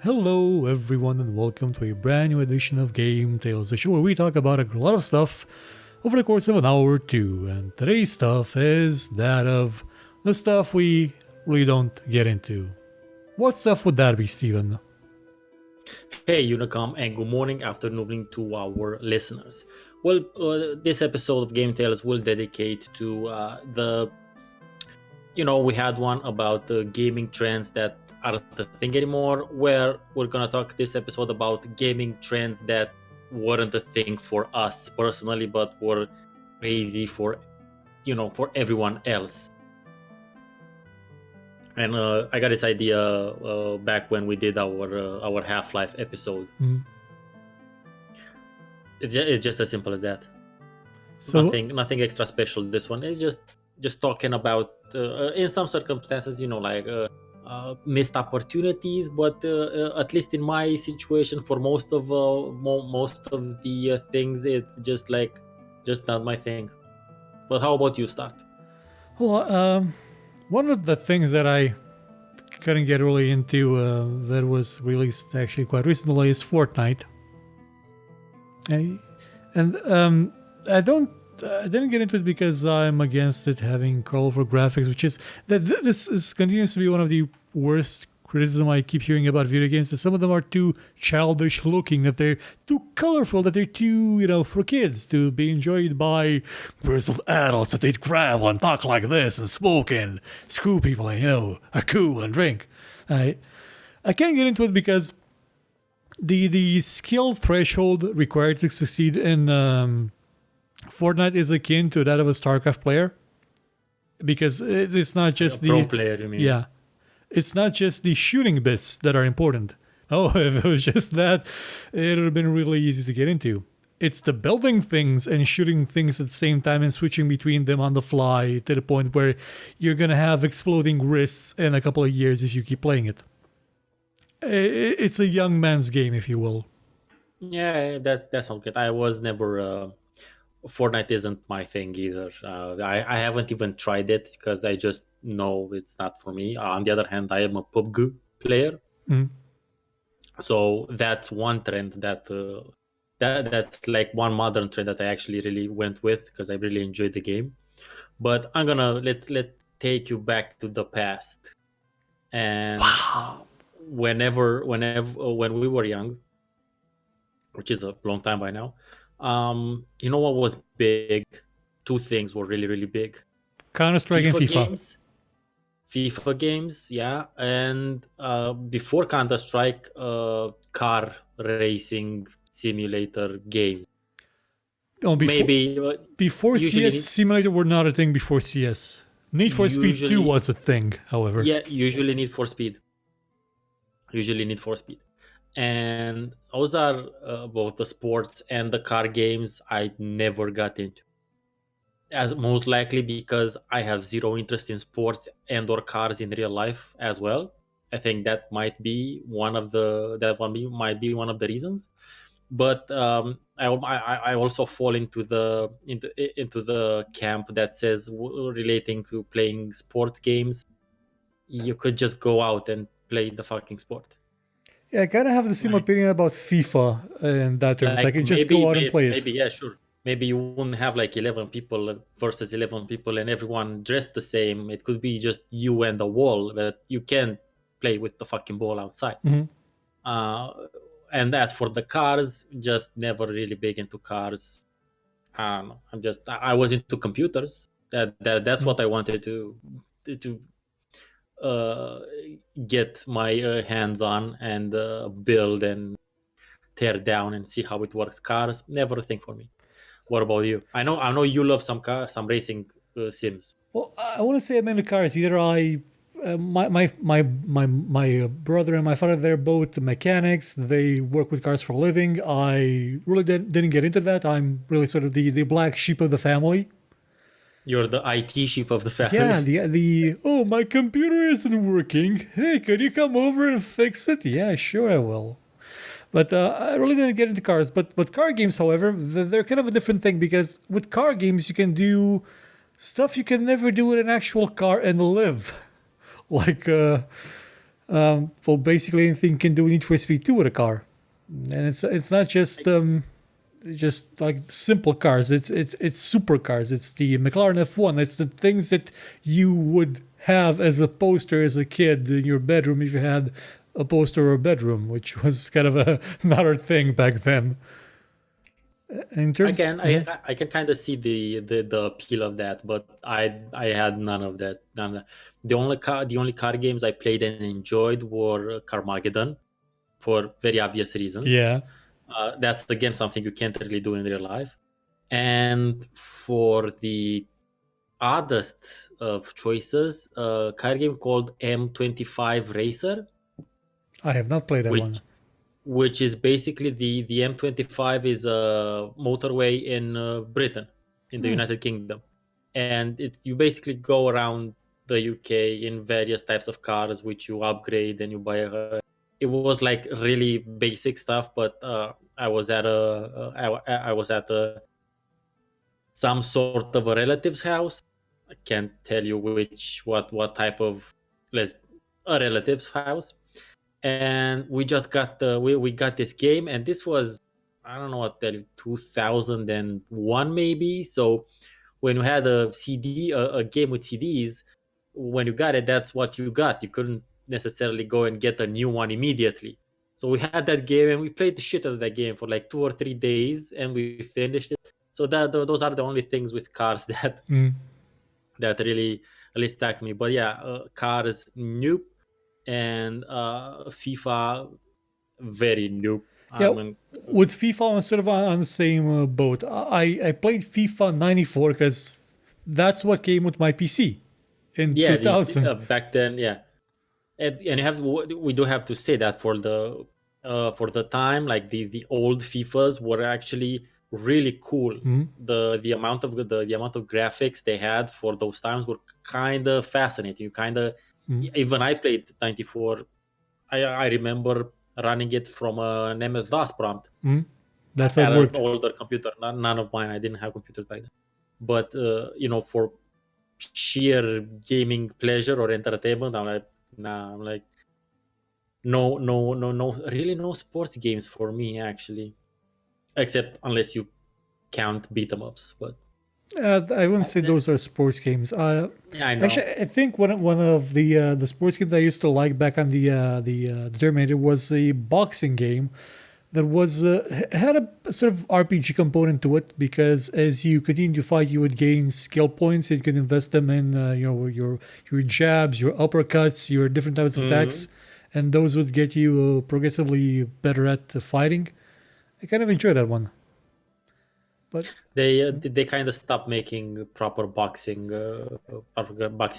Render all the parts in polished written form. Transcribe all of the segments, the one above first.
Hello, everyone, and welcome to a brand new edition of GameTales, a show where we talk about a lot of stuff over the course of an hour or two. And today's stuff is that of the stuff we really don't get into. What stuff would that be, Steven? Hey, Unicom, and good morning, afternoon to our listeners. This episode of Game Tales will dedicate to we had one about the gaming trends that aren't a thing anymore, where we're gonna talk this episode about gaming trends that weren't a thing for us personally, but were crazy for everyone else. And I got this idea back when we did our Half-Life episode. It's just as simple as that. So nothing extra special. This one is just talking about in some circumstances, missed opportunities. But at least in my situation, for most of the things, it's just not my thing. But how about you, Start? Well, one of the things that I couldn't get really into that was released actually quite recently is Fortnite. I didn't get into it because I'm against it having colorful graphics, which is that this continues to be one of the worst criticism I keep hearing about video games, that some of them are too childish looking, that they're too colorful, that they're too, for kids to be enjoyed by grizzled adults, that they'd grab and talk like this and smoke and screw people and, are cool and drink. I can't get into it because the skill threshold required to succeed in Fortnite is akin to that of a StarCraft player, because it's not just the pro player, you mean? Yeah, it's not just the shooting bits that are important. Oh, if it was just that, it would have been really easy to get into. It's the building things and shooting things at the same time and switching between them on the fly to the point where you're gonna have exploding wrists in a couple of years if you keep playing it. It's a young man's game, if you will. Yeah, that sounds good. I was never. Fortnite isn't my thing either. I haven't even tried it because I just know it's not for me. On the other hand, I am a PUBG player, so that's one trend that's like one modern trend that I actually really went with because I really enjoyed the game. But let's take you back to the past, and when we were young, which is a long time by now. What was big? Two things were really, really big. Counter-Strike and FIFA. FIFA games, yeah. And before Counter-Strike, car racing simulator games. Oh, before CS, simulator were not a thing before CS. Need for Speed 2 was a thing, however. Yeah, usually Need for Speed. And those are both the sports and the car games I never got into, as most likely because I have zero interest in sports and or cars in real life as well. I think that might be one of the reasons. But I also fall into the camp that says, relating to playing sports games, you could just go out and play the fucking sport. Yeah, I kind of have the same opinion about FIFA in that terms. I can just go out and play it. Maybe, yeah, sure. Maybe you wouldn't have 11 people versus 11 people and everyone dressed the same. It could be just you and the wall, but you can't play with the fucking ball outside. And as for the cars, just never really big into cars. I don't know. I was into computers. That's what I wanted to get my hands on and build and tear down and see how it works. Cars, never a thing for me. What about you? I know you love some racing sims. Well, I want to say I'm into cars. Either my brother and my father, they're both mechanics. They work with cars for a living. I really didn't get into that. I'm really sort of the black sheep of the family. You're the IT sheep of the family. Yeah, my computer isn't working. Hey, could you come over and fix it? Yeah, sure I will. But I really didn't get into cars. But car games, however, they're kind of a different thing, because with car games you can do stuff you can never do with an actual car and live. Like Well, basically anything you can do Need for Speed 2 with a car, and it's not just like simple cars. It's supercars. It's the McLaren F1. It's the things that you would have as a poster as a kid in your bedroom if you had a poster or a bedroom, which was kind of another thing back then. In terms, I can kind of see the appeal of that, but I had none of that. None of that. The only car games I played and enjoyed were Carmageddon for very obvious reasons. yeah, That's again something you can't really do in real life. And for the oddest of choices, a car game called M25 Racer, I have not played that one. which which is basically the M25 is a motorway in Britain, in the United Kingdom, and it's you basically go around the UK in various types of cars, which you upgrade and you buy a. It was like really basic stuff, but I was at I was at some sort of a relative's house. I can't tell you what type of let's a relative's house, and we just got we got this game, and this was I don't know what tell you 2001 maybe. So when you had a CD, a game with CDs, when you got it, that's what you got. You couldn't necessarily go and get a new one immediately. So we had that game and we played the shit out of that game for like 2 or 3 days, and we finished it. So those are the only things with cars that really stuck me. But yeah, cars nope, and FIFA very nope. I Yeah, mean, with FIFA, I'm sort of on the same boat. I played FIFA 94 because that's what came with my PC in yeah, 2000. back then, yeah, and we do have to say that for the time, like the old FIFAs were actually really cool. The amount of the amount of graphics they had for those times were kind of fascinating. You kind of even I played 94. I remember running it from an MS DOS prompt That's how it at an worked. older computer. None of mine. I didn't have computers back then. But for sheer gaming pleasure or entertainment, I'm like, nah. I'm like, no, no, no, no. Really, no sports games for me actually, except unless you count beat 'em ups. But I wouldn't say those are sports games. yeah, I know. Actually, I think one of the sports games I used to like back on the Terminator was a boxing game that was had a sort of RPG component to it because as you continue to fight, you would gain skill points and you could invest them in your jabs, your uppercuts, your different types of attacks, and those would get you progressively better at fighting. I kind of enjoyed that one, but They kind of stopped making proper boxing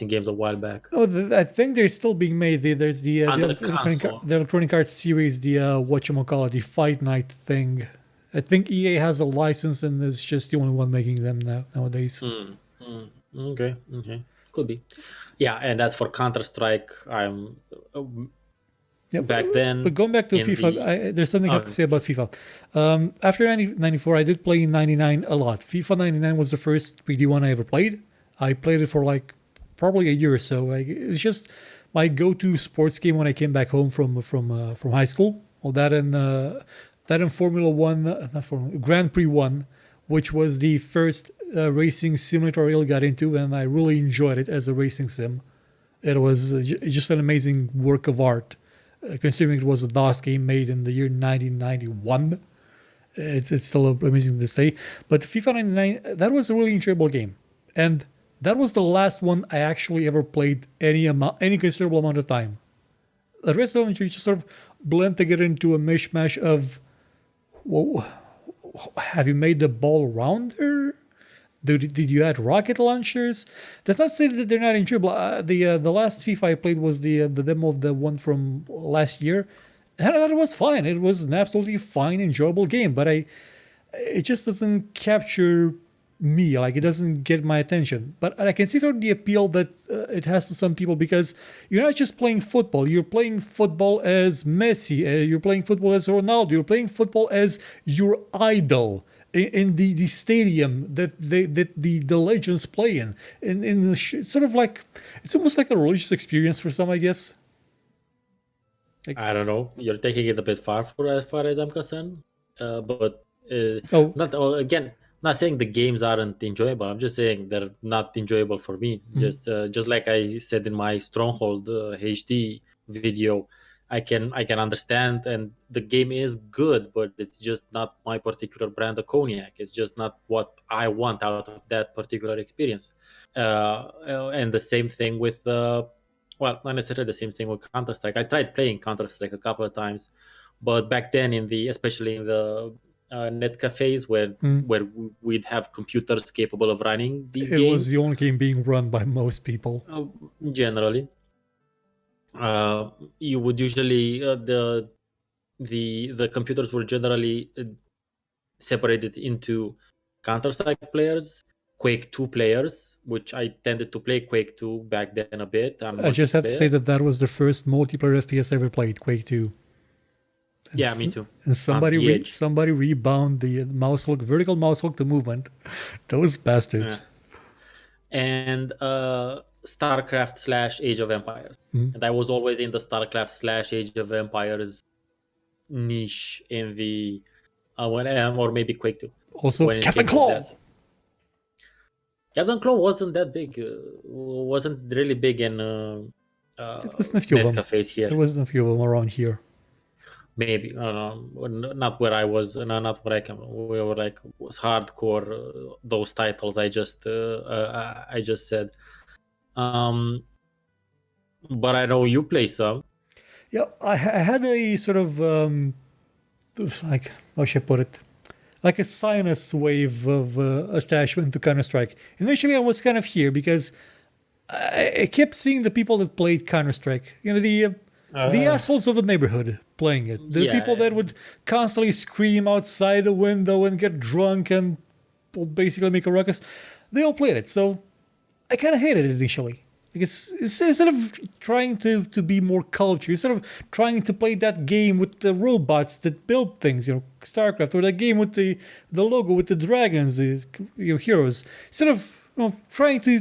games a while back oh, I think they're still being made. There's on the console. the Electronic Arts series, the whatchamacallit, the Fight Night thing. I think EA has a license and is just the only one making them nowadays. Okay, could be. Yeah, and as for Counter Strike, I'm Yeah, back then but going back to in FIFA, there's something I have to say about FIFA. After 94, I did play 99 a lot. FIFA 99 was the first 3D one I ever played. I played it for like probably a year or so. It's just my go-to sports game when I came back home from high school. Well, that and Formula One, not Formula Grand Prix One, which was the first racing simulator I really got into, and I really enjoyed it as a racing sim. It was just an amazing work of art. Considering it was a DOS game made in the year 1991, it's still amazing to say. But FIFA 99, that was a really enjoyable game, and that was the last one I actually ever played any considerable amount of time. The rest of them just sort of blend together into a mishmash of, well, have you made the ball rounder? Did you add rocket launchers? That's not saying that they're not enjoyable. The last FIFA I played was the demo of the one from last year, and it was fine. It was an absolutely fine, enjoyable game. But it just doesn't capture me. Like it doesn't get my attention. But I can see sort of the appeal that it has to some people because you're not just playing football. You're playing football as Messi. You're playing football as Ronaldo. You're playing football as your idol in the stadium that the legends play in it's sort of like it's almost like a religious experience for some, I guess. Like, I don't know. You're taking it a bit far for as far as I'm concerned. But oh, not again. Not saying the games aren't enjoyable. I'm just saying they're not enjoyable for me. mhm. Just like I said in my Stronghold HD video, I can understand, and the game is good, but it's just not my particular brand of cognac. It's just not what I want out of that particular experience. And the same thing with well, not necessarily the same thing with Counter Strike. I tried playing Counter Strike a couple of times, but back then, especially in the net cafes Mm. we'd have computers capable of running these It was the games. only game being run by most people. Uh, Generally, you would usually the computers were generally separated into Counter Strike players, Quake 2 players, which I tended to play Quake 2 back then a bit on I just have to say multiplayer. that that was the first multiplayer FPS I ever played, Quake 2. And, Yeah, me too. and On somebody the edge. somebody rebound the mouse look, vertical mouse look to movement. Those Yeah. bastards. And StarCraft slash Age of Empires. Mhm. And I was always in the StarCraft slash Age of Empires niche in the or maybe Quake 2 Also, when it Captain came to Claw. that. Captain Claw wasn't that big, wasn't really big in There wasn't a few of net them. cafes here. There wasn't a few of them around here. Maybe I don't know, not where I was, no, not where I came. We were like was hardcore those titles I just said. Um, but I know you play some. Yeah, I had a sort of like, how should I put it? Like a sinus wave of attachment to Counter Strike. Initially, I was kind of here because I kept seeing the people that played Counter Strike. You know, the assholes of the neighborhood playing it. The people Yeah, that would constantly scream outside the window and get drunk and basically make a ruckus. They all played it, so I kind of hated it initially. Because instead of trying to be more culture, instead of trying to play that game with the robots that build things, StarCraft, or that game with the logo with the dragons, the heroes, instead of trying to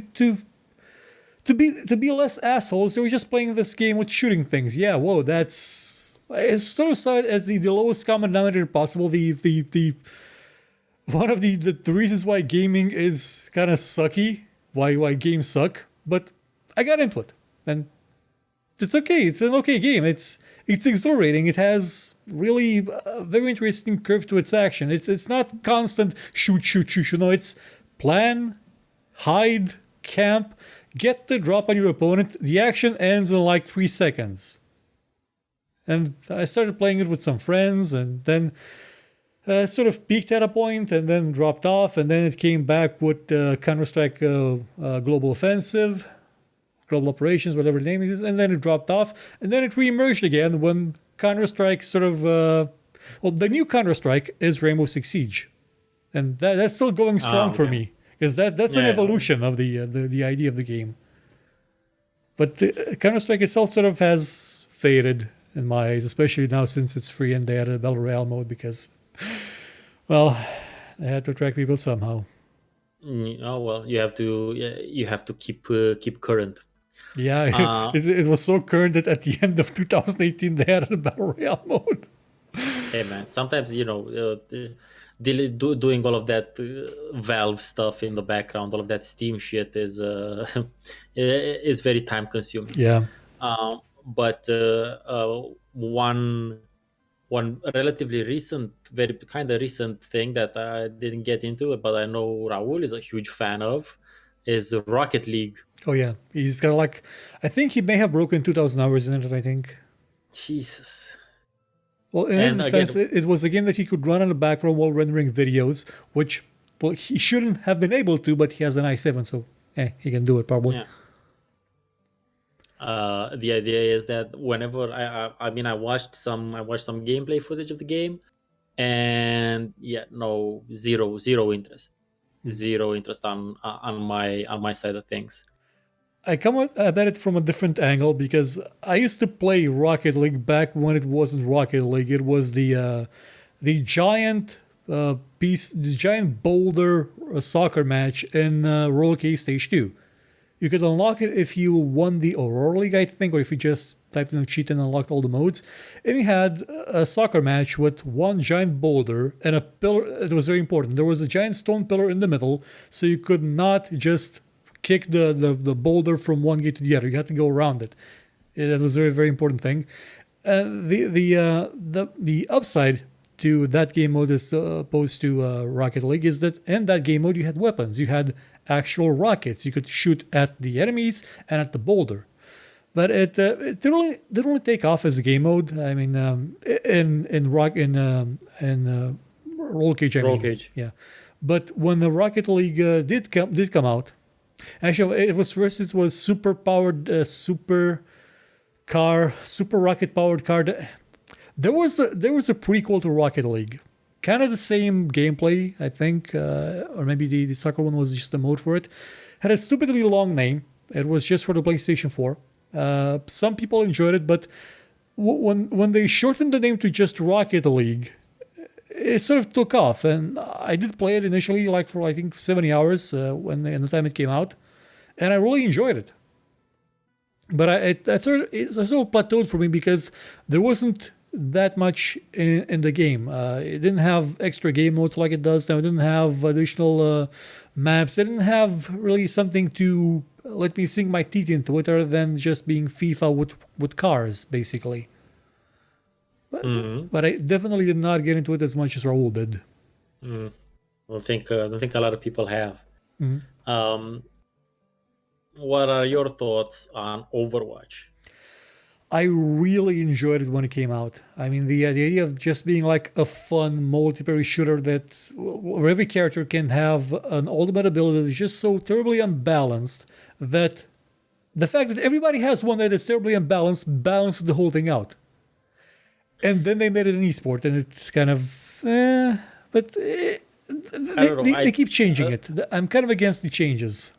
be less assholes, they were just playing this game with shooting things. Yeah, whoa, that's it's sort of saw it as the lowest common denominator possible. The one of the reasons why gaming is kind of sucky, why games suck. But I got into it, and it's okay. It's an okay game. It's exhilarating. It has really a very interesting curve to its action. It's not constant shoot shoot shoot. No, it's plan, hide, camp, get the drop on your opponent. The action ends in like 3 seconds. And I started playing it with some friends, and then sort of peaked at a point and then dropped off, and then it came back with Counter-Strike Global Offensive, Global Operations, whatever the name is, and then it dropped off, and then it re-emerged again when Counter-Strike sort of, well, the new Counter-Strike is Rainbow Six Siege, and that's still going strong for okay. me, because that's an Yeah. evolution of the idea of the game. But Counter-Strike itself sort of has faded in my eyes, especially now since it's free and they added a Battle Royale mode because, well, I had to attract people somehow. Oh well, you have to keep current. Yeah, Uh, it was so current that at the end of 2018 they added a Battle Royale mode. Hey man, sometimes doing all of that Valve stuff in the background, all of that Steam shit is very time consuming. Yeah. But one relatively recent, very kind of recent thing that I didn't get into, but I know Raul is a huge fan of, is Rocket League. Oh yeah, he's got like, I think he may have broken 2,000 hours in it. I think. Jesus. Well, in his And defense, again, it was a game that he could run in the background while rendering videos, which, well, he shouldn't have been able to, but he has an i7, so he can do it probably. yeah. The idea is that whenever I mean I watched some gameplay footage of the game, and yeah, no, zero interest, zero interest on my side of things. I come at it from a different angle because I used to play Rocket League back when it wasn't Rocket League. It was the giant the giant boulder soccer match in Roller K Stage 2. You could unlock it if you won the Aurora League, I think, or if you just typed in a cheat and unlocked all the modes. And you had a soccer match with one giant boulder and a pillar. It was very important. There was a giant stone pillar in the middle, so you could not just kick the boulder from one gate to the other. You had to go around it. That was a very, very important thing. The upside to that game mode as opposed to Rocket League is that in that game mode you had weapons. You had actual rockets. You could shoot at the enemies and at the boulder. But it didn't really take off as a game mode. I mean, in Roll Cage. Roll Cage. Yeah. But when the Rocket League did come out, actually it was super powered, super rocket powered car. There was a prequel to Rocket League, kind of the same gameplay, I think, or maybe the soccer one was just a mode for it. Had a stupidly long name. It was just for the PlayStation 4. Some people enjoyed it, but when they shortened the name to just Rocket League, it sort of took off. And I did play it initially, like for I think 70 hours in the time it came out, and I really enjoyed it. But I thought it sort of plateaued for me because there wasn't that much in the game. It didn't have extra game modes like it does now. It didn't have additional maps. It didn't have really something to let me sink my teeth into it other than just being FIFA with cars, basically. But I definitely did not get into it as much as Raul did. I don't think a lot of people have. What are your thoughts on Overwatch? I really enjoyed it when it came out. I mean, the idea of just being like a fun multiplayer shooter where every character can have an ultimate ability that is just so terribly unbalanced that the fact that everybody has one that is terribly unbalanced balances the whole thing out. And then they made it an esport, and it's kind of, but they keep changing it. I'm kind of against the changes.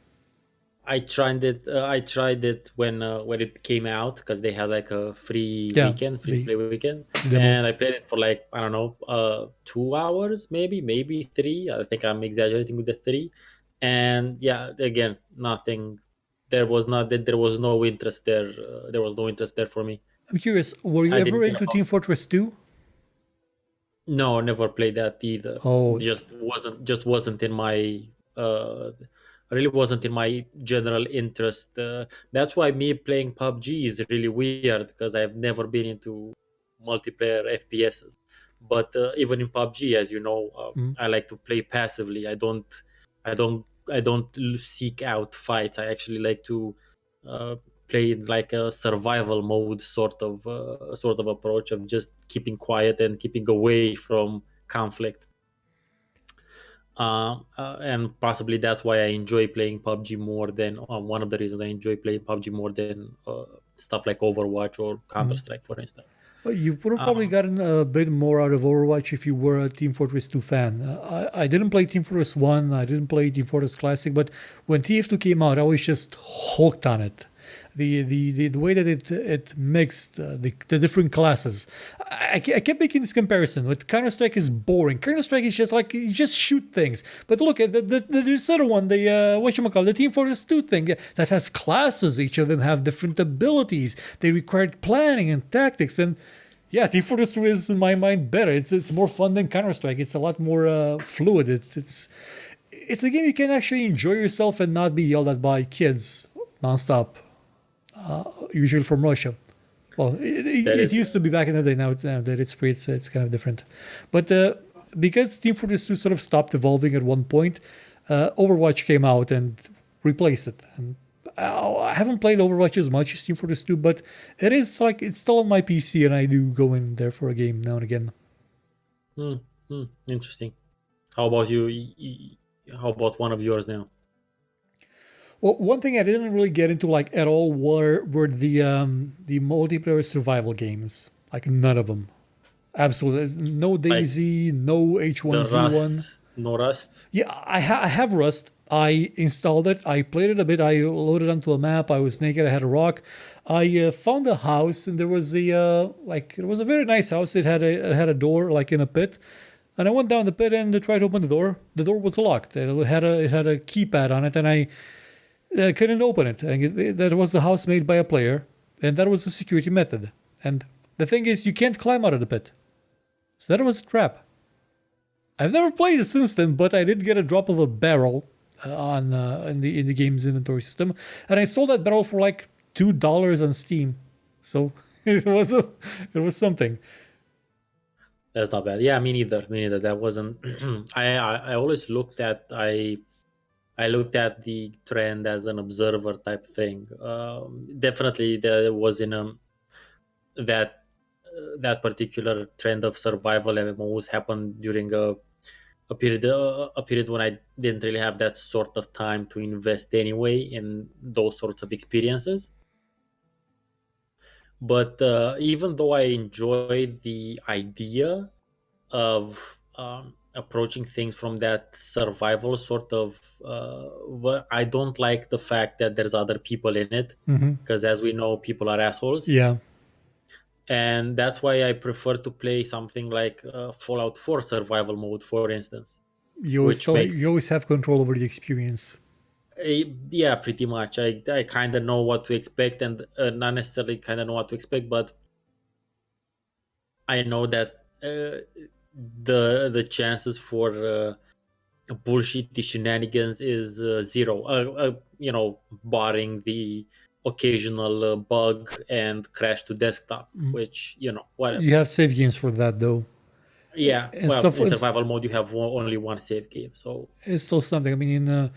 I tried it when it came out because they had like a free play weekend, and I played it for like I don't know 2 hours, maybe 3. I think I'm exaggerating with the 3, and yeah, again, nothing. There was no interest there. There was no interest there for me. I'm curious. Were you ever into Team Fortress 2? No, never played that either. Oh, just wasn't in my. Really wasn't in my general interest. That's why me playing PUBG is really weird because I've never been into multiplayer FPSs. But even in PUBG, as you know, I like to play passively. I don't seek out fights. I actually like to play in like a survival mode sort of approach of just keeping quiet and keeping away from conflict. And possibly that's why I enjoy playing PUBG more than one of the reasons I enjoy playing PUBG more than stuff like Overwatch or Counter-Strike, for instance. Well, you would have probably gotten a bit more out of Overwatch if you were a Team Fortress 2 fan. I didn't play Team Fortress 1, I didn't play Team Fortress Classic, but when TF2 came out, I was just hooked on it. The way that it mixed the different classes. I kept making this comparison. But Counter-Strike is boring. Counter-Strike is just like you just shoot things. But look at this other one, the Team Fortress 2 thing that has classes. Each of them have different abilities. They required planning and tactics. And yeah, Team Fortress 2 is in my mind better. It's more fun than Counter-Strike. It's a lot more fluid. It's a game you can actually enjoy yourself and not be yelled at by kids nonstop. Usually from Russia. Well, it used to be back in the day. Now that it's free, it's kind of different. But because Team Fortress 2 sort of stopped evolving at one point, Overwatch came out and replaced it. And I haven't played Overwatch as much as Team Fortress 2, but it's still on my PC, and I do go in there for a game now and again. Interesting. How about you? How about one of yours now? Well, one thing I didn't really get into like at all were the multiplayer survival games. Like none of them. Absolutely. No DayZ, no H1Z1. No Rust? Yeah, I have Rust. I installed it. I played it a bit. I loaded onto a map. I was naked. I had a rock. I found a house, and there was it was a very nice house. It had a door like in a pit. And I went down the pit and tried to open the door. The door was locked. It had a keypad on it, and I couldn't open it. And that was a house made by a player. and that was the security method. And the thing is, you can't climb out of the pit, so that was a trap. I've never played it since then, but I did get a drop of a barrel on in the game's inventory system, and I sold that barrel for like $2 on Steam. So it was something. That's not bad. Yeah, me neither. Me neither. That wasn't. I always looked at I looked at the trend as an observer type thing. Definitely, there was in that that particular trend of survival MMOs happened during a period when I didn't really have that sort of time to invest anyway in those sorts of experiences. But even though I enjoyed the idea of approaching things from that survival sort of, I don't like the fact that there's other people in it, because as we know, people are assholes. Yeah, And that's why I prefer to play something like Fallout 4 survival mode, for instance, which you makes always have control over the experience. yeah, pretty much. I kind of know what to expect, and not necessarily kind of know what to expect, but I know that the chances for bullshit shenanigans is zero. Barring the occasional bug and crash to desktop, which whatever. You have save games for that though, Yeah, and well, stuff. in survival mode you have only one save game, so It's still something. I mean,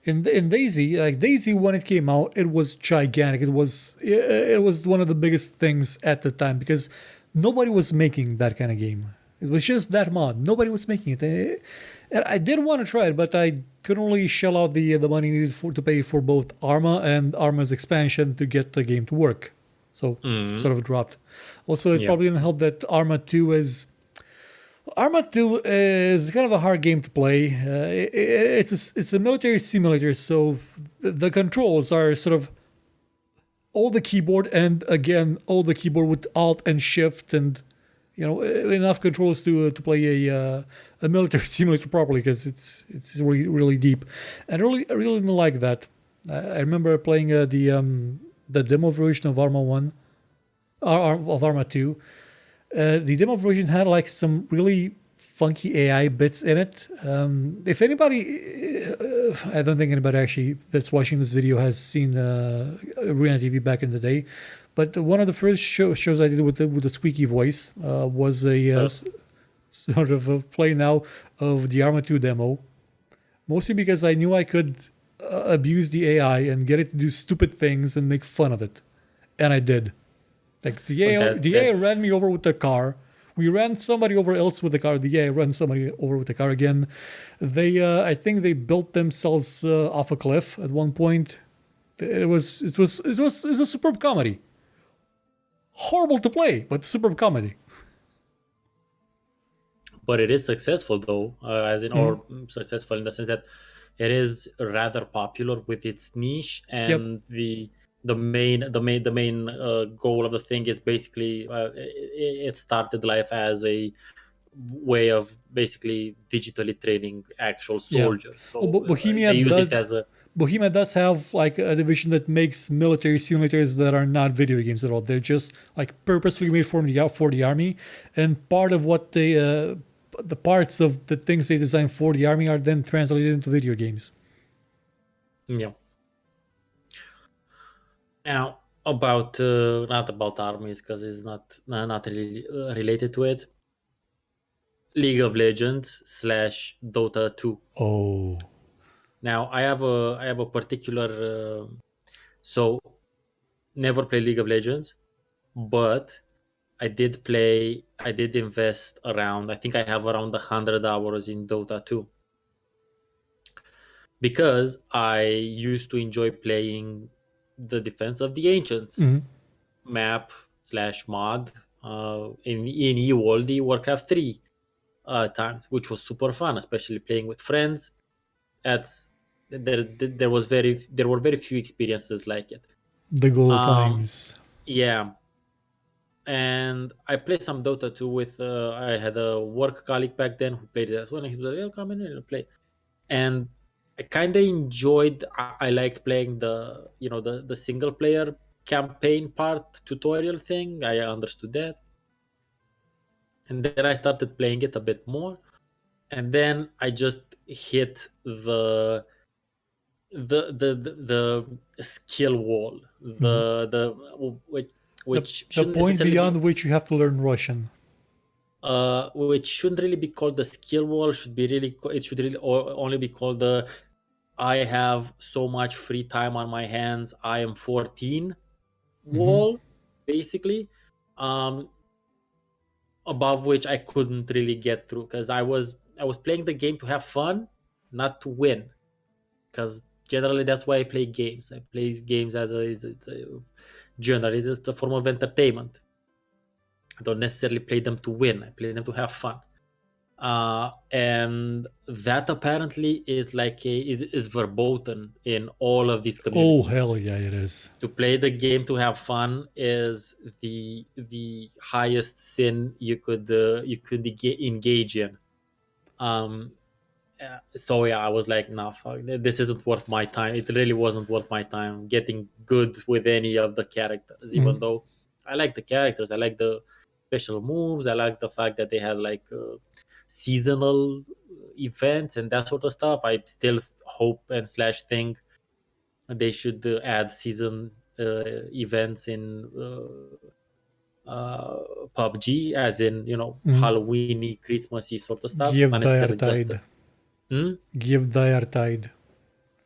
in Daisy, like Daisy when it came out, it was gigantic. It was one of the biggest things at the time because nobody was making that kind of game. It was just that mod. Nobody was making it. And I did want to try it, but I couldn't really shell out the money needed to pay for both Arma and Arma's expansion to get the game to work. So sort of dropped. Also, it Yeah. probably didn't help that Arma 2 is kind of a hard game to play. It's a military simulator, so the controls are sort of all the keyboard and again all the keyboard with Alt and Shift and enough controls to play a military simulator properly because it's really really deep, and I really didn't like that. I remember playing the demo version of Arma 1, of Arma 2. The demo version had like some really funky AI bits in it. If anybody, I don't think anybody actually that's watching this video has seen Arena TV back in the day, but one of the first shows I did with the squeaky voice was sort of a play now of the Arma 2 demo, mostly because I knew I could abuse the AI and get it to do stupid things and make fun of it, and I did. Like the AI ran me over with the car. We ran somebody over else with the car. The AI ran somebody over with the car again. I think they built themselves off a cliff at one point. It was a superb comedy. Horrible to play, but superb comedy. But it is successful though, as in or successful in the sense that it is rather popular with its niche, and the main goal of the thing is basically it started life as a way of basically digitally training actual soldiers. So Bohemia they use does. it as a Bohemia does have like a division that makes military simulators that are not video games at all. They're just like purposefully made for the army, and part of what the parts of the things they design for the army are then translated into video games. yeah. Now about not about armies because it's not really related to it. League of Legends / Dota 2. Oh, Now I have a particular so never play League of Legends, but I did invest around, I think I have around 100 hours in Dota 2 because I used to enjoy playing the Defense of the Ancients map / mod in World Warcraft 3 times, which was super fun, especially playing with friends. That's there were very few experiences like it. the gold Um, times. yeah, and I played some Dota 2 with. I had a work colleague back then who played it as well, and he was like, "Yeah, come in and play." And I kind of enjoyed. I liked playing the single player campaign part tutorial thing. I understood that, and then I started playing it a bit more, and then I just hit the skill wall, Mhm. which The which the shouldn't point necessarily be beyond which you have to learn Russian. which shouldn't really be called the skill wall. It should really only be called the I have so much free time on my hands. I am 14 Hmm. wall, basically. Um, Above which I couldn't really get through because I was playing the game to have fun, not to win. Because generally that's why I play games. I play games as it's a generally it's just a form of entertainment. I don't necessarily play them to win. I play them to have fun. And that apparently is is verboten in all of these Oh hell communities. yeah, it is. To play the game to have fun is the highest sin engage in. Um, so yeah, I was like, nah, fuck, this isn't worth my time. It really wasn't worth my time getting good with any of the characters, even Mhm. though I like the characters. I like the special moves. I like the fact that they had seasonal events and that sort of stuff. I still hope and slash think they should add season events in PUBG, as in Mhm. Halloweeny, Christmassy sort of stuff, Give not necessarily just. Tide. Hmm? Give Tide.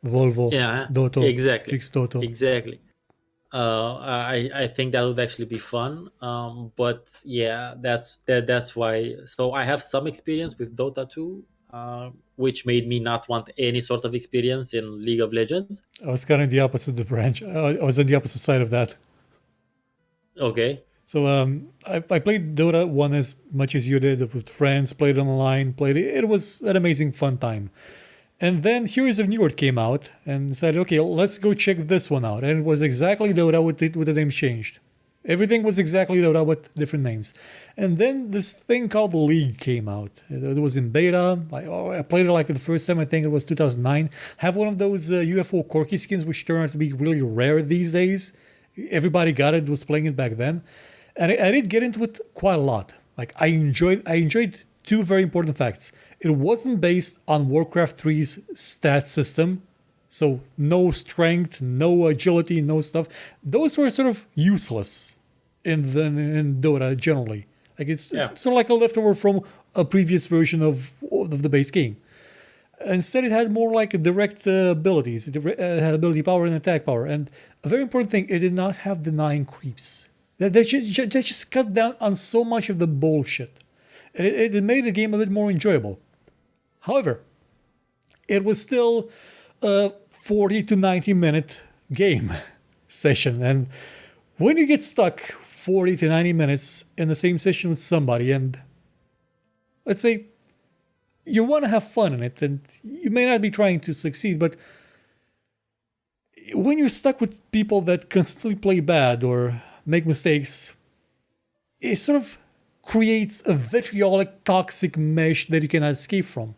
Volvo. Yeah, Doto. exactly, Fix Toto. exactly. I think that would actually be fun. But yeah, that's why. So I have some experience with Dota 2, which made me not want any sort of experience in League of Legends. I was kind of the opposite of the branch. I was on the opposite side of that. Okay. So I played Dota 1 as much as you did with friends, played online, played it. It was an amazing fun time. And then Heroes of Newerth came out and said, okay, let's go check this one out. And it was exactly Dota with the names changed. Everything was exactly Dota with different names. And then this thing called League came out. It was in beta. I played it like the first time, I think it was 2009. Have one of those UFO Corki skins, which turned out to be really rare these days. Everybody got it, was playing it back then. And I did get into it quite a lot. Like I enjoyed two very important facts. It wasn't based on Warcraft 3's stat system, so no strength, no agility, no stuff. Those were sort of useless in Dota generally. Like Yeah. it's sort of like a leftover from a previous version of the base game. Instead, it had more like direct abilities. It had ability power and attack power. And a very important thing, it did not have denying creeps. They just cut down on so much of the bullshit. And it made the game a bit more enjoyable. However, it was still a 40 to 90-minute game session. And when you get stuck 40 to 90 minutes in the same session with somebody, and let's say you want to have fun in it, and you may not be trying to succeed, but when you're stuck with people that constantly play bad or make mistakes, it sort of creates a vitriolic, toxic mesh that you cannot escape from.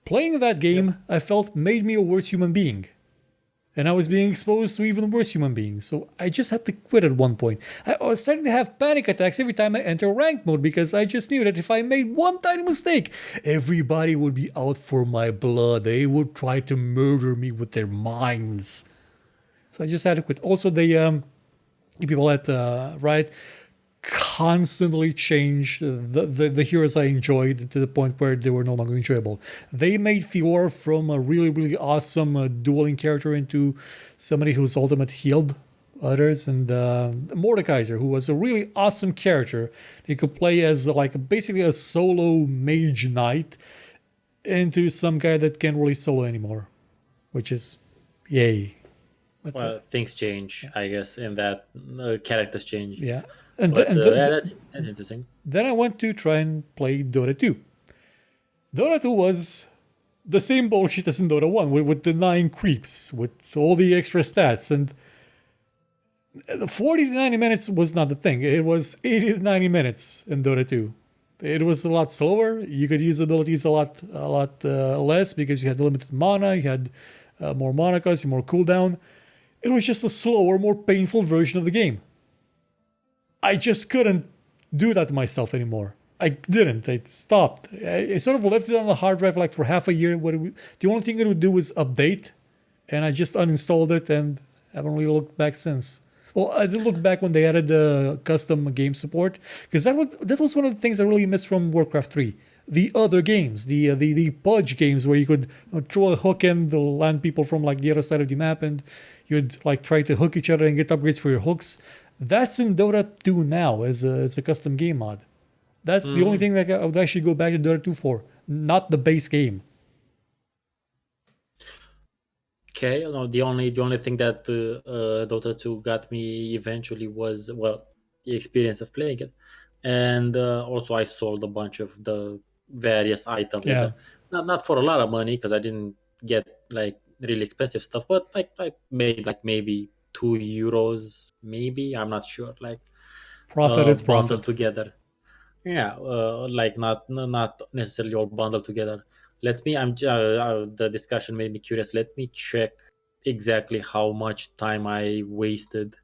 Playing that game, I felt, made me a worse human being. And I was being exposed to even worse human beings, so I just had to quit at one point. I was starting to have panic attacks every time I enter rank mode because I just knew that if I made one tiny mistake, everybody would be out for my blood. They would try to murder me with their minds. So I just had to quit. Also, the people at Riot constantly changed the heroes I enjoyed to the point where they were no longer enjoyable. They made Fior from a really, really awesome dueling character into somebody whose ultimate healed others, and Mordekaiser, who was a really awesome character. He could play as like basically a solo mage knight into some guy that can't really solo anymore, which is yay. But Well, things change, I guess, in that characters change. yeah, and But yeah, that's interesting. then I went to try and play Dota 2. Dota 2 was the same bullshit as in Dota 1 with the 9 creeps, with all the extra stats. And the 40 to 90 minutes was not the thing. It was 80 to 90 minutes in Dota 2. It was a lot slower. You could use abilities a lot less because you had limited mana, you had more mana cost, more cooldown. It was just a slower, more painful version of the game. I just couldn't do that to myself anymore. I didn't. I stopped. I sort of left it on the hard drive like for half a year. The only thing it would do was update, and I just uninstalled it and haven't really looked back since. Well, I did look back when they added custom game support because that was one of the things I really missed from Warcraft 3. The other games, the Pudge games where you could throw a hook in to land people from like the other side of the map, and you'd like try to hook each other and get upgrades for your hooks. That's in Dota 2 now as a custom game mod. That's the only thing that I would actually go back to Dota 2 for, not the base game. Okay, no, the only thing that Dota 2 got me eventually was, well, the experience of playing it, and also I sold a bunch of the various items. Yeah. Not for a lot of money because I didn't get like really expensive stuff, but I made like maybe €2, maybe, I'm not sure, like Profit is bundled profit. together. Yeah, like not necessarily all bundled together. The discussion made me curious. Let me check exactly how much time I wasted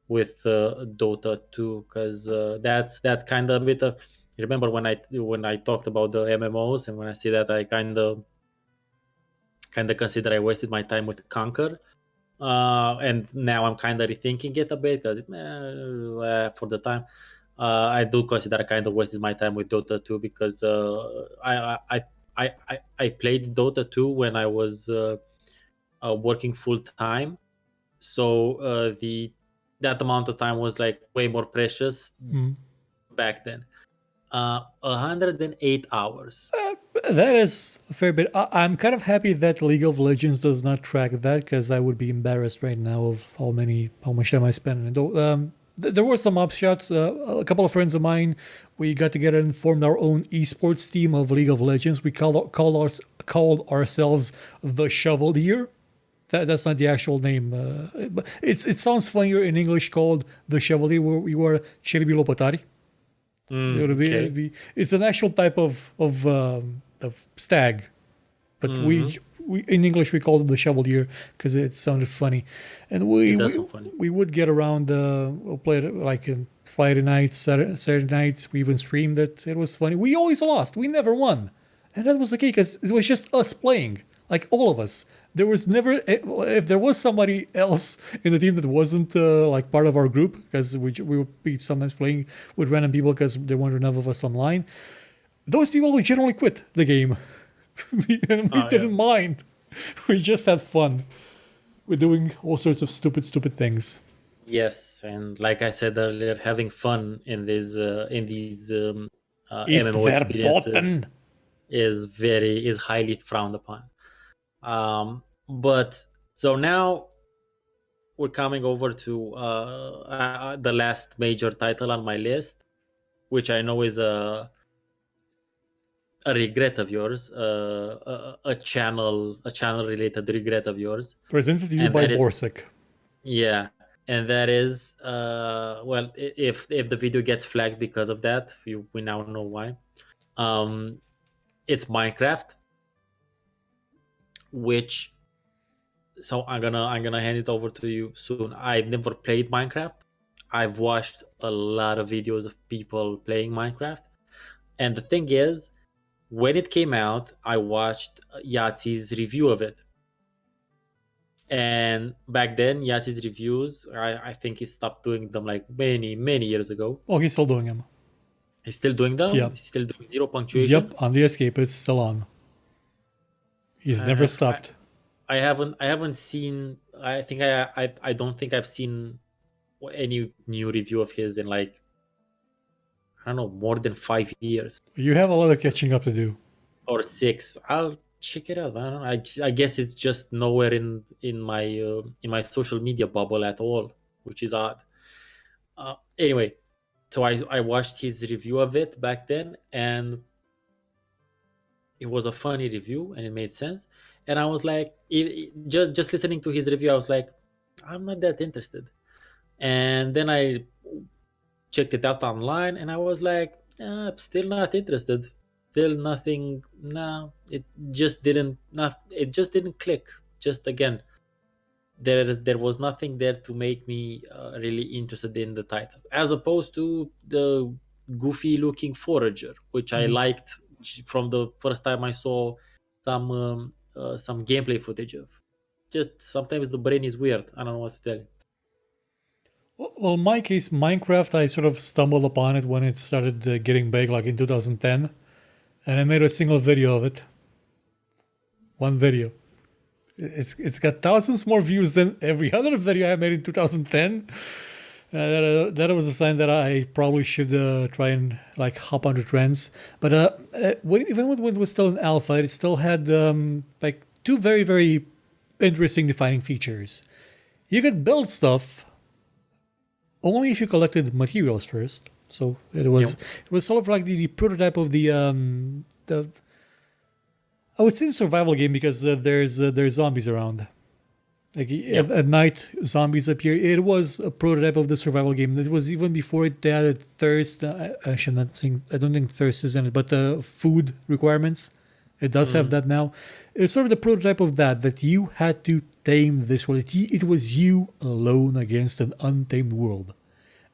with Dota 2, because that's kind of a bit of. Remember when I talked about the MMOs, and when I say that, I kind of consider I wasted my time with Conquer. And now I'm kind of rethinking it a bit because for the time, I do consider I kind of wasted my time with Dota 2 because I played Dota 2 when I was working full time, so the that amount of time was like way more precious back then. 108 hours. That is a fair bit. I'm kind of happy that League of Legends does not track that because I would be embarrassed right now of how much time I spend. And there were some upshots. A couple of friends of mine, we got together and formed our own esports team of League of Legends. We called ourselves the Chevalier. That's not the actual name. But it sounds funnier in English called the Chevalier. We were Cherby Lopatari. Okay. It's an actual type of stag, but we in English we called it the Chevalier because it sounded funny, and It does sound funny. we would get around. We'll play it like in Friday nights, Saturday nights. We even streamed it. It was funny. We always lost. We never won, and that was the key because it was just us playing, like all of us. There was never if there was somebody else in the team that wasn't like part of our group because we would be sometimes playing with random people because there weren't enough of us online. Those people would generally quit the game. we didn't mind. We just had fun. We're doing all sorts of stupid things. Yes, and like I said earlier, having fun in these Is MMO experiences verboten. is highly frowned upon. But so now we're coming over to the last major title on my list, which I know is a regret of yours, a channel related regret of yours, Presented to you and by that is, Borsek. yeah, and that is well, if the video gets flagged because of that, we now know why. It's Minecraft, which, so I'm gonna hand it over to you soon. I've never played Minecraft. I've watched a lot of videos of people playing Minecraft, and the thing is, when it came out, I watched Yatsi's review of it. And back then, Yatsi's reviews, I think he stopped doing them like many years ago. Oh, he's still doing them. He's still doing them. Yep. He's still doing zero punctuation. Yep, on the escape, it's still on. He's never stopped. I haven't seen. I don't think I've seen any new review of his in like, I don't know, more than 5 years You have a lot of catching up to do. or 6. I'll check it out. I don't know. I guess it's just nowhere in my social media bubble at all, which is odd. Anyway, so I watched his review of it back then, and it was a funny review, and it made sense. And I was like, just listening to his review, I was like, I'm not that interested. And then I checked it out online, and I was like, still not interested. Still nothing. No, it just didn't. It just didn't click. Just again, there was nothing there to make me really interested in the title, as opposed to the goofy looking forager, which I Mhm. liked from the first time I saw some gameplay footage of. Just sometimes the brain is weird. I don't know what to tell you. Well, in my case, Minecraft, I sort of stumbled upon it when it started getting big, like in 2010, and I made a single video of it. One video. It's got thousands more views than every other video I made in 2010. That was a sign that I probably should try and like hop onto trends. But even when it was still in alpha, it still had like two very very interesting defining features. You could build stuff only if you collected materials first. So it Yeah. was sort of like the prototype of the I would say survival game because there's zombies around. Like at night, zombies appear. It was a prototype of the survival game. It was even before it added thirst. Actually, I don't think thirst is in it, but the food requirements. It does have that now. It's sort of the prototype of that you had to tame this world. It was you alone against an untamed world.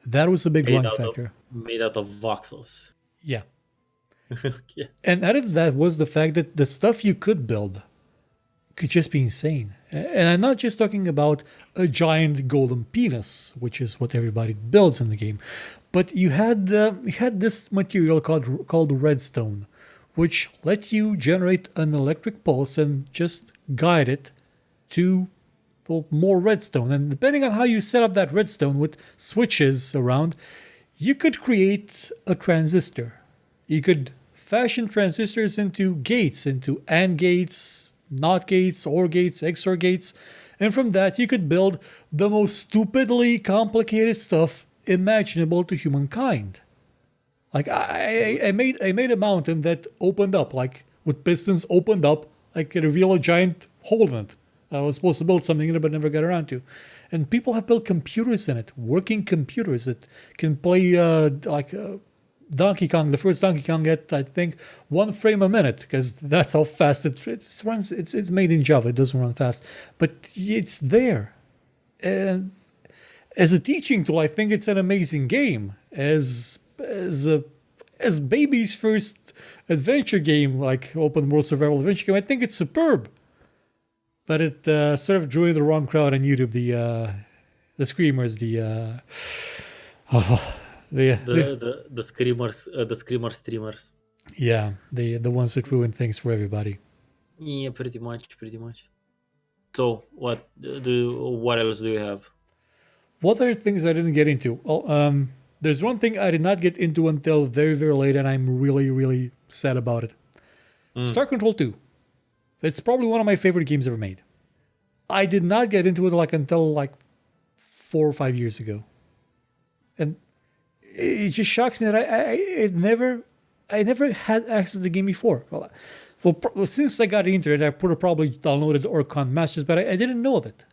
That was a big drawing factor. Made out of voxels. Yeah. Yeah. And added to that was the fact that the stuff you could build could just be insane. And I'm not just talking about a giant golden penis, which is what everybody builds in the game, but you had this material called redstone, which let you generate an electric pulse and just guide it to more redstone. And depending on how you set up that redstone with switches around, you could create a transistor. You could fashion transistors into gates, into AND gates, NOT gates, OR gates, XOR gates, and from that you could build the most stupidly complicated stuff imaginable to humankind. Like I made a mountain that opened up, like with pistons opened up, I could reveal a giant hole in it. I was supposed to build something in it, but never got around to. And people have built computers in it, working computers that can play Donkey Kong, the first Donkey Kong at I think 1 frame a minute because that's how fast it runs. It's made in Java. It doesn't run fast, but it's there. And as a teaching tool, I think it's an amazing game. As baby's first adventure game, like open world survival adventure game, I think it's superb. But it sort of drew in the wrong crowd on YouTube. The screamers, The screamers, the screamer streamers. yeah, the ones that ruin things for everybody. Yeah, pretty much, pretty much. So what else do you have? What are things I didn't get into? Oh, there's one thing I did not get into until very very late, and I'm really really sad about it. Star Control 2. It's probably one of my favorite games ever made. I did not get into it until 4 or 5 years ago, and it just shocks me that I never had access to the game before. Since I got into it, I probably downloaded Orcon Masters, but I didn't know of it,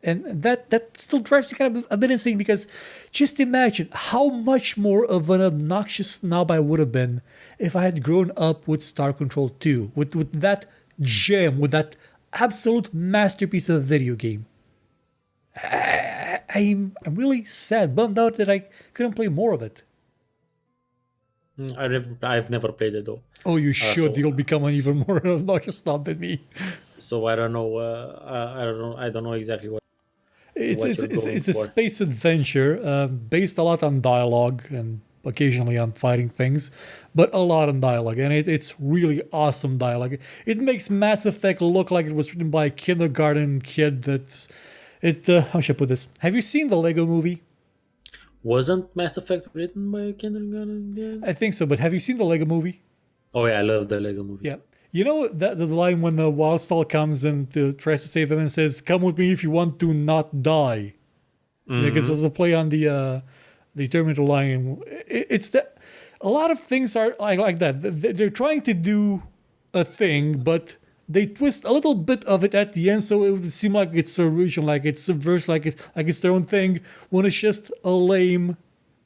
and that still drives me kind of a bit insane because just imagine how much more of an obnoxious snob I would have been if I had grown up with Star Control 2, with that gem, with that absolute masterpiece of a video game. I'm really sad, bummed out that I couldn't play more of it. I've never played it though. Oh, you should. So- You'll become an even more obnoxious snob than me. So I don't know. I don't know. I don't know exactly what. It's What it's you're it's, going it's a for. space adventure based a lot on dialogue and occasionally on fighting things, but a lot on dialogue, and it's really awesome dialogue. It makes Mass Effect look like it was written by a kindergarten kid. How should I put this? Have you seen the Lego Movie? Wasn't Mass Effect written by a kindergarten kid? I think so, but have you seen the Lego Movie? Oh yeah, I love the Lego movie. Yeah. You know that the line when the Wildstar comes and tries to save him and says, "Come with me if you want to not die." Yeah, because it was a play on the Terminator line. It's that a lot of things are like that. They're trying to do a thing, but they twist a little bit of it at the end, so it would seem like it's original, like it's subversive, like it's their own thing. When it's just a lame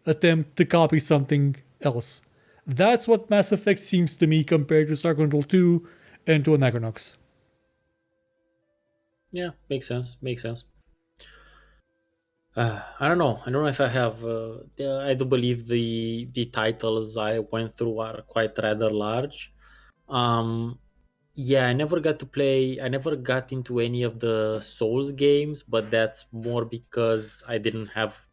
attempt to copy something else. That's what Mass Effect seems to me compared to Star Control 2 and to Anachronox. Yeah, makes sense. Makes sense. I don't know. I don't know if I have. I do believe the titles I went through are quite rather large. Um, yeah, I never got to play. I never got into any of the Souls games, but that's more because I didn't have.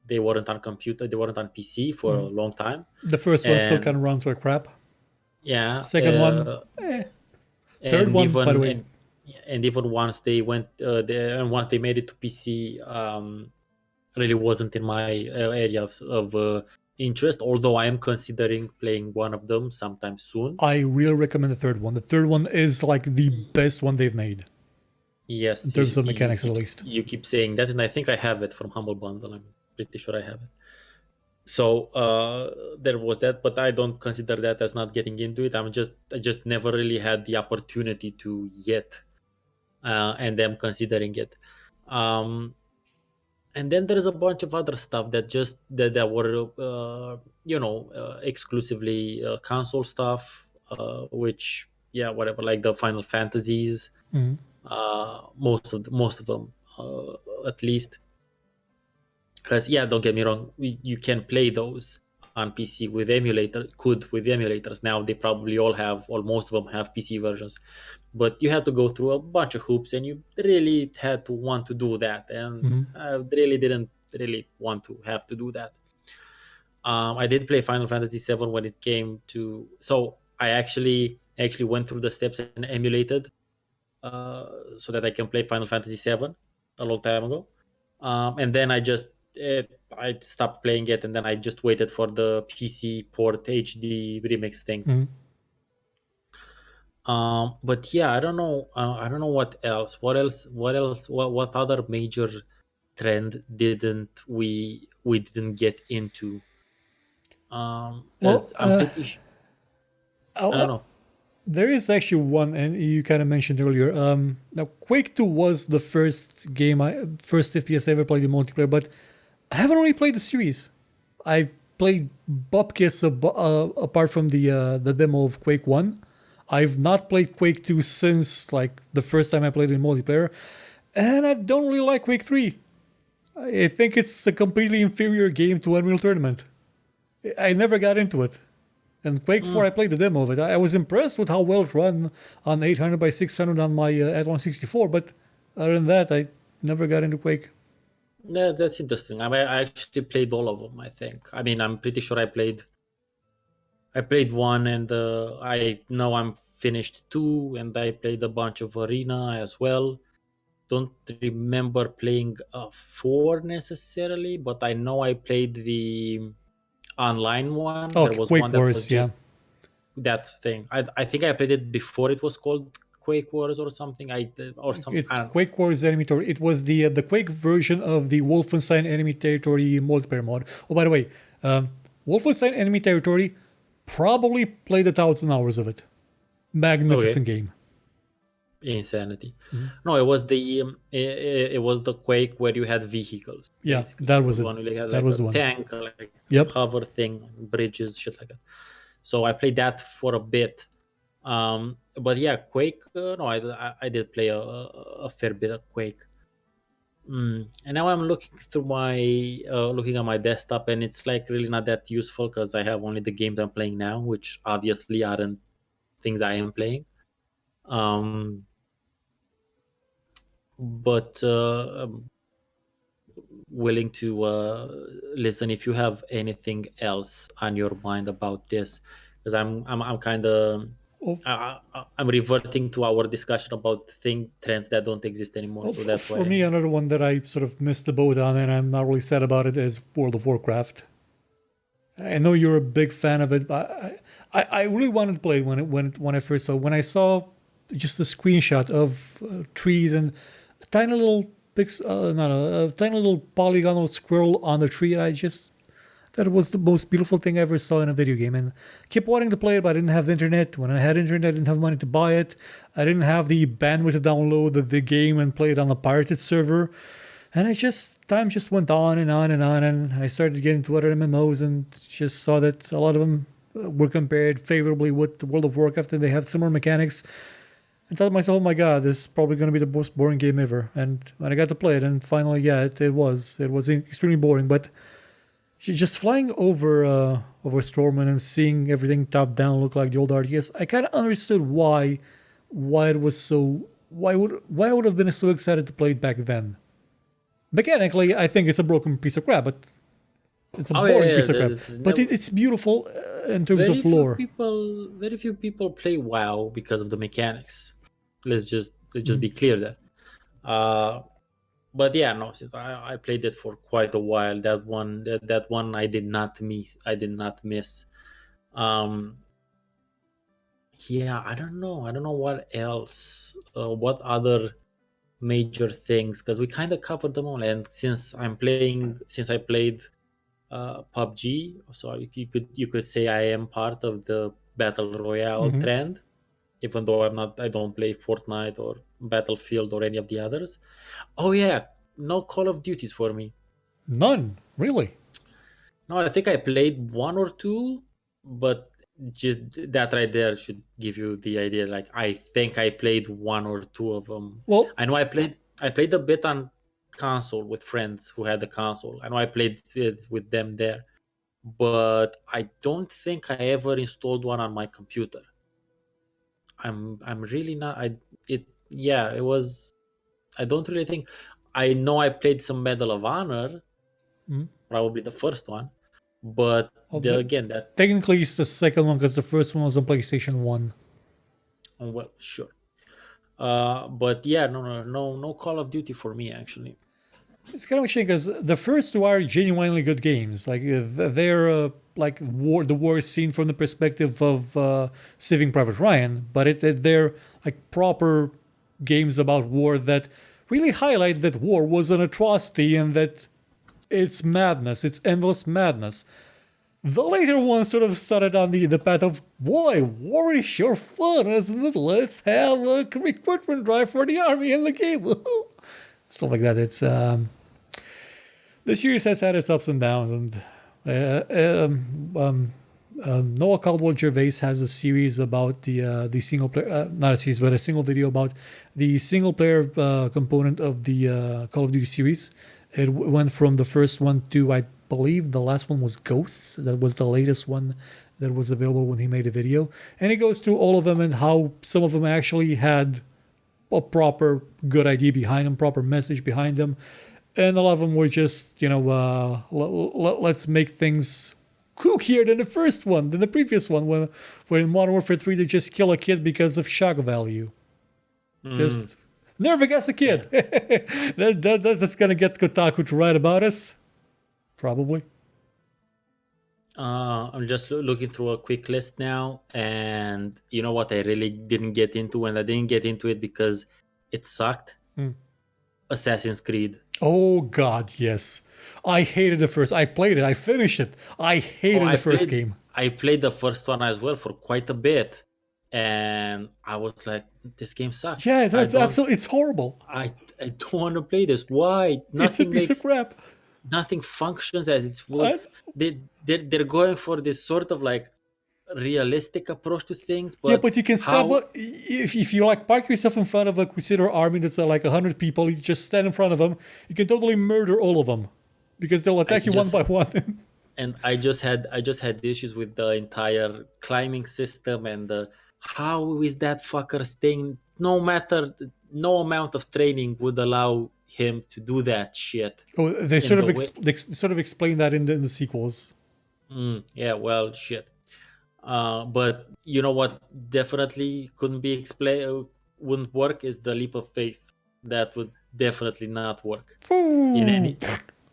They weren't on computer. They weren't on PC for a Mm. long time, The first one still and kind of runs like crap. yeah, Second one, eh. Third and one, by the way, even once they went, and once they made it to PC, really wasn't in my area of interest. Although I am considering playing one of them sometime soon. I really recommend the third one. The third one is like the best one they've made in Yes, terms of mechanics, at least. you keep saying that, and I think I have it from Humble Bundle. I'm pretty sure I have it. So there was that, but I don't consider that as not getting into it. I just never really had the opportunity to yet, and I'm considering it. Um, and then there's a bunch of other stuff that were exclusively console stuff, which yeah, whatever, like the Final Fantasies, Mhm. most of them, at least. Because yeah, don't get me wrong, you can play those on PC with emulators. Now they probably all have, or most of them have PC versions, but you had to go through a bunch of hoops, and you really had to want to do that, and Mhm. I really didn't really want to have to do that. I did play Final Fantasy VII when it came to, so I actually went through the steps and emulated, so that I can play Final Fantasy VII a long time ago. And then I stopped playing it, and then I just waited for the PC port HD remix thing. Mhm. But yeah, I don't know. I don't know what else. What else? What else? What other major trend didn't we didn't get into? Well, Because I'm pretty. I don't uh, know. there is actually one, and you kind of mentioned earlier. Now, Quake 2 was the first FPS I ever played in multiplayer, but I haven't really played the series. I've played Bupkis apart from the demo of Quake 1. I've not played Quake 2 since like the first time I played in multiplayer, and I don't really like Quake 3. I think it's a completely inferior game to Unreal Tournament. I never got into it. And Quake 4, I played the demo of it. I was impressed with how well it ran on 800 by 600 on my at 164, but other than that, I never got into Quake. Yeah, that's interesting. I actually played all of them. I think. I mean, I'm pretty sure I played one, and I know I'm finished two, and I played a bunch of arena as well. Don't remember playing four necessarily, but I know I played the online one. Oh, There was Quake one that was Wars, yeah. just that thing. I think I played it before it was called Quake Wars or something. I It's don't. Quake Wars Enemy Territory. It was the Quake version of the Wolfenstein Enemy Territory multiplayer mod. Oh, by the way, Wolfenstein Enemy Territory probably played 1,000 hours of it. Okay. Magnificent game. Insanity. Mhm. No, it was it was the Quake where you had vehicles. Yeah, Basically, that it was was the it. one where you had That like was a the one. tank, like Yep. hover thing, bridges, shit like that. So I played that for a bit. But yeah, Quake. No, I did play a fair bit of Quake. And now I'm looking at my desktop, and it's like really not that useful because I have only the games I'm playing now, which obviously aren't things I am playing. Um, but willing to listen if you have anything else on your mind about this, because I'm kind of Oh, I'm reverting to our discussion about trends that don't exist anymore, well, so that's for why. me, another one that I sort of missed the boat on, and I'm not really sad about it, is World of Warcraft. I know you're a big fan of it, but I really wanted to play it when I first saw just a screenshot of trees and a tiny little not a tiny little polygonal squirrel on the tree. And I just thought it was the most beautiful thing I ever saw in a video game, and kept wanting to play it, but I didn't have internet. When I had internet, I didn't have money to buy it. I didn't have the bandwidth to download the game and play it on a pirated server. And time just went on and on and on, and I started getting into other MMOs and just saw that a lot of them were compared favorably with the World of Warcraft, and they have similar mechanics. and thought to myself, oh my god, this is probably going to be the most boring game ever. And when I got to play it, and finally, yeah, it was. It was extremely boring, but just flying over Stormwind and seeing everything top down look like the old RTS, I kind of understood why it was so why I would have been so excited to play it back then. Mechanically, I think it's a broken piece of crap, but it's a Oh yeah, boring yeah. piece of crap. There's But never, it's beautiful in terms very of few lore. people, very few people play WoW because of the mechanics. Let's just be clear there. Uh, but yeah, no, since I played it for quite a while, that one I did not miss. I did not miss. Um, yeah, I don't know what else, what other major things, because we kind of covered them all. And since I played PUBG, so you could say I am part of the battle royale Hmm. trend, even though I don't play Fortnite or Battlefield or any of the others. Oh yeah, no Call of Duties for me. None, really. No, I think I played one or two, but just that right there should give you the idea. Like, I think I played one or two of them. Well, I know I played a bit on console with friends who had the console. I know I played it with them there, but I don't think I ever installed one on my computer. I'm really not. I it Yeah, it was. I don't really think. I know I played some Medal of Honor, mm, probably the first one, but well, the, again, that. technically it's the second one because the first one was on PlayStation 1. Well, sure. But yeah, no Call of Duty for me actually. It's kind of a shame because the first two are genuinely good games. Like they're like the war scene from the perspective of Saving Private Ryan, but they're like proper games about war that really highlight that war was an atrocity and that it's madness, it's endless madness. The later ones sort of started on the path of, boy, war is sure fun, isn't it? Let's have a recruitment drive for the army in the game. Stuff like that. It's the series has had its ups and downs, and Noah Caldwell Gervais has a series about the single player, not a series, but a single video about the single player component of the Call of Duty series. It went from the first one to, I believe, the last one was Ghosts. That was the latest one that was available when he made a video, and he goes through all of them and how some of them actually had a proper good idea behind them, proper message behind them, and a lot of them were just, let's make things kookier than the first one, than the previous one, when in Modern Warfare 3 they just kill a kid because of shock value. Just nerve against a kid. That's gonna get Kotaku to write about us, probably. I'm just looking through a quick list now, and you know what I really didn't get into, and I didn't get into it because it sucked. Assassin's Creed. Oh God, yes. I hated the first. I played it. I finished it. I hated the first game. I played the first one as well for quite a bit, and I was like, "This game sucks. Yeah, I that's don't, absolutely. It's horrible. I don't want to play this. Why? It's a piece of crap. Nothing functions as it's would. I, They're going for this sort of like realistic approach to things, yeah, but but you can stab. how? If you like park yourself in front of a Crusader army that's like 100 people, you just stand in front of them. You can totally murder all of them because they'll I attack you one just by one. and I just had issues with the entire climbing system, and how is that fucker staying? No amount of training would allow him to do that shit Oh, they in sort the of way. they sort of explain that in the sequels. Yeah, well, shit. But you know what? Definitely couldn't be explained. Wouldn't work is the leap of faith. That would definitely not work in Ooh.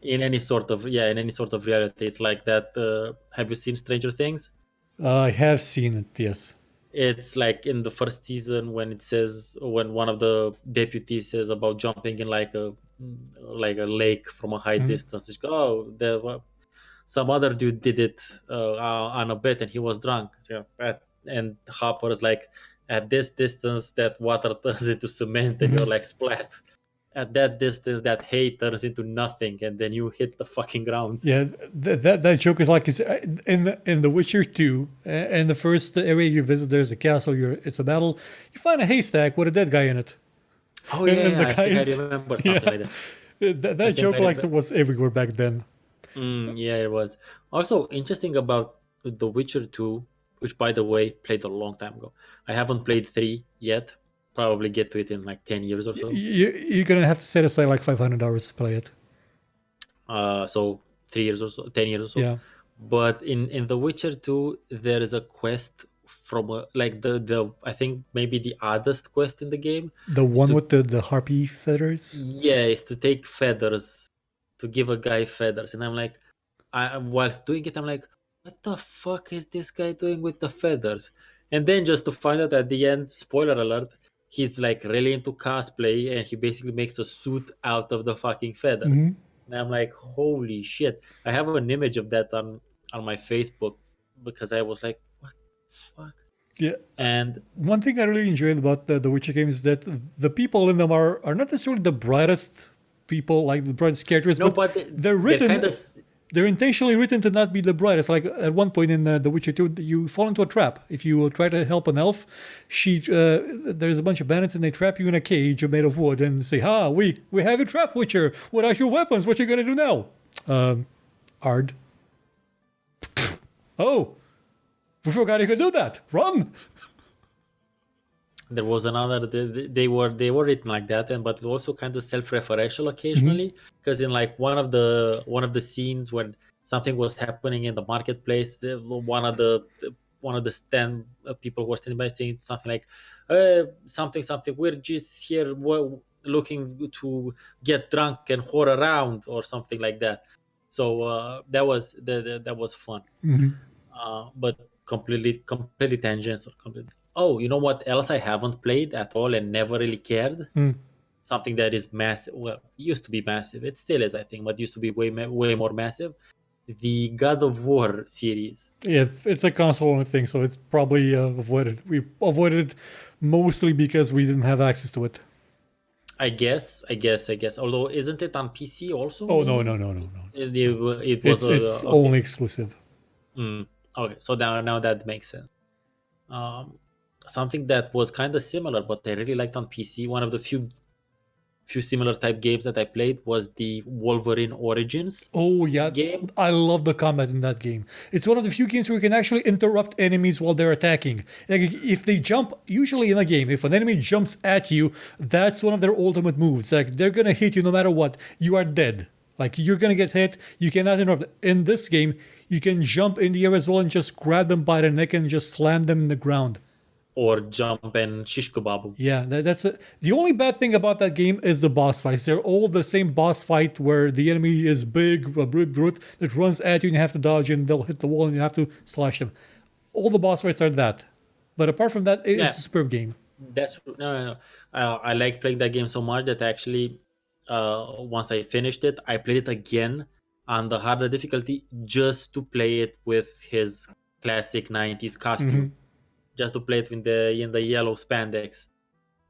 any sort of reality. It's like that. Have you seen Stranger Things? I have seen it. Yes. It's like in the first season when one of the deputies says about jumping in like a lake from a high Mhm. distance. It's, oh, some other dude did it on a bet and he was drunk. So, and Hopper is like, at this distance, that water turns into cement, and you're Mhm. like, splat. at that distance, that hate turns into nothing, and then you hit the fucking ground. Yeah, that joke is like in the Witcher 2, in the first area you visit, there's a castle. It's a battle. You find a haystack with a dead guy in it, Oh and yeah, the I guy think I is remember something yeah. like that. I That think joke I like remember. was everywhere back then. Yeah, it was. Also interesting about The Witcher 2, which by the way played a long time ago. I haven't played 3 yet. Probably get to it in like 10 years or so. You're gonna have to set aside like 500 hours to play it. So 3 years or so, 10 years or so. Yeah, But in The Witcher 2, there is a quest from like the I think maybe the oddest quest in the game the is one to with the harpy feathers. yeah is to take feathers, to give a guy feathers, and I'm like, whilst doing it, I'm like, what the fuck is this guy doing with the feathers? And then just to find out at the end, spoiler alert, he's like really into cosplay and he basically makes a suit out of the fucking feathers. Hmm. And I'm like, holy shit. I have an image of that on my Facebook because I was like, what the fuck? Yeah. And One thing I really enjoyed about the Witcher game is that the people in them are not necessarily the brightest people, like the brightest characters, no, but but they're they're kind written. of They're intentionally written to not be the brightest. Like at one point in The Witcher 2, you fall into a trap. If you try to help an elf, there's a bunch of bandits and they trap you in a cage made of wood and say, "Ha, we have you trapped, Witcher. Without your weapons, what you gonna do now?" Ard. Oh, we forgot you could do that. Run. there was another they were written like that, and but also kind of self-referential Hmm. occasionally, because in like one of the scenes when something was happening in the marketplace, one of the stand people who were standing by saying something like something, we're just here looking to get drunk and whore around or something like that. So that was fun. Hmm. But completely tangents or completely. Oh, you know what else I haven't played at all and never really cared? Something that is massive. Well, used to be massive. It still is, I think, but used to be way more massive. The God of War series. Yeah, it's a console only thing, so it's probably avoided. We avoided it mostly because we didn't have access to it. I guess. Although, isn't it on PC also? Oh no, no, Maybe no, no, no. it was It's okay. only exclusive. Okay, so now that makes sense. Um, Something that was kind of similar, but I really liked on PC. One of the few similar type games that I played was the Wolverine Origins Oh yeah, game. I love the combat in that game. It's one of the few games where you can actually interrupt enemies while they're attacking. Like if they jump, usually in a game, if an enemy jumps at you, that's one of their ultimate moves. Like they're gonna hit you no matter what. You are dead. Like you're gonna get hit. You cannot interrupt. In this game, you can jump in the air as well and just grab them by the neck and just slam them in the ground. Or jump and shish kebabu. Yeah, the only bad thing about that game is the boss fights. They're all the same boss fight where the enemy is big, a brute that runs at you and you have to dodge and they'll hit the wall and you have to slash them. All the boss fights are that. But apart from that, it's Yeah, a superb game. that's no, no, no. I liked playing that game so much that actually, once I finished it, I played it again on the harder difficulty just to play it with his classic '90s costume, Hmm. just to play it in the yellow spandex.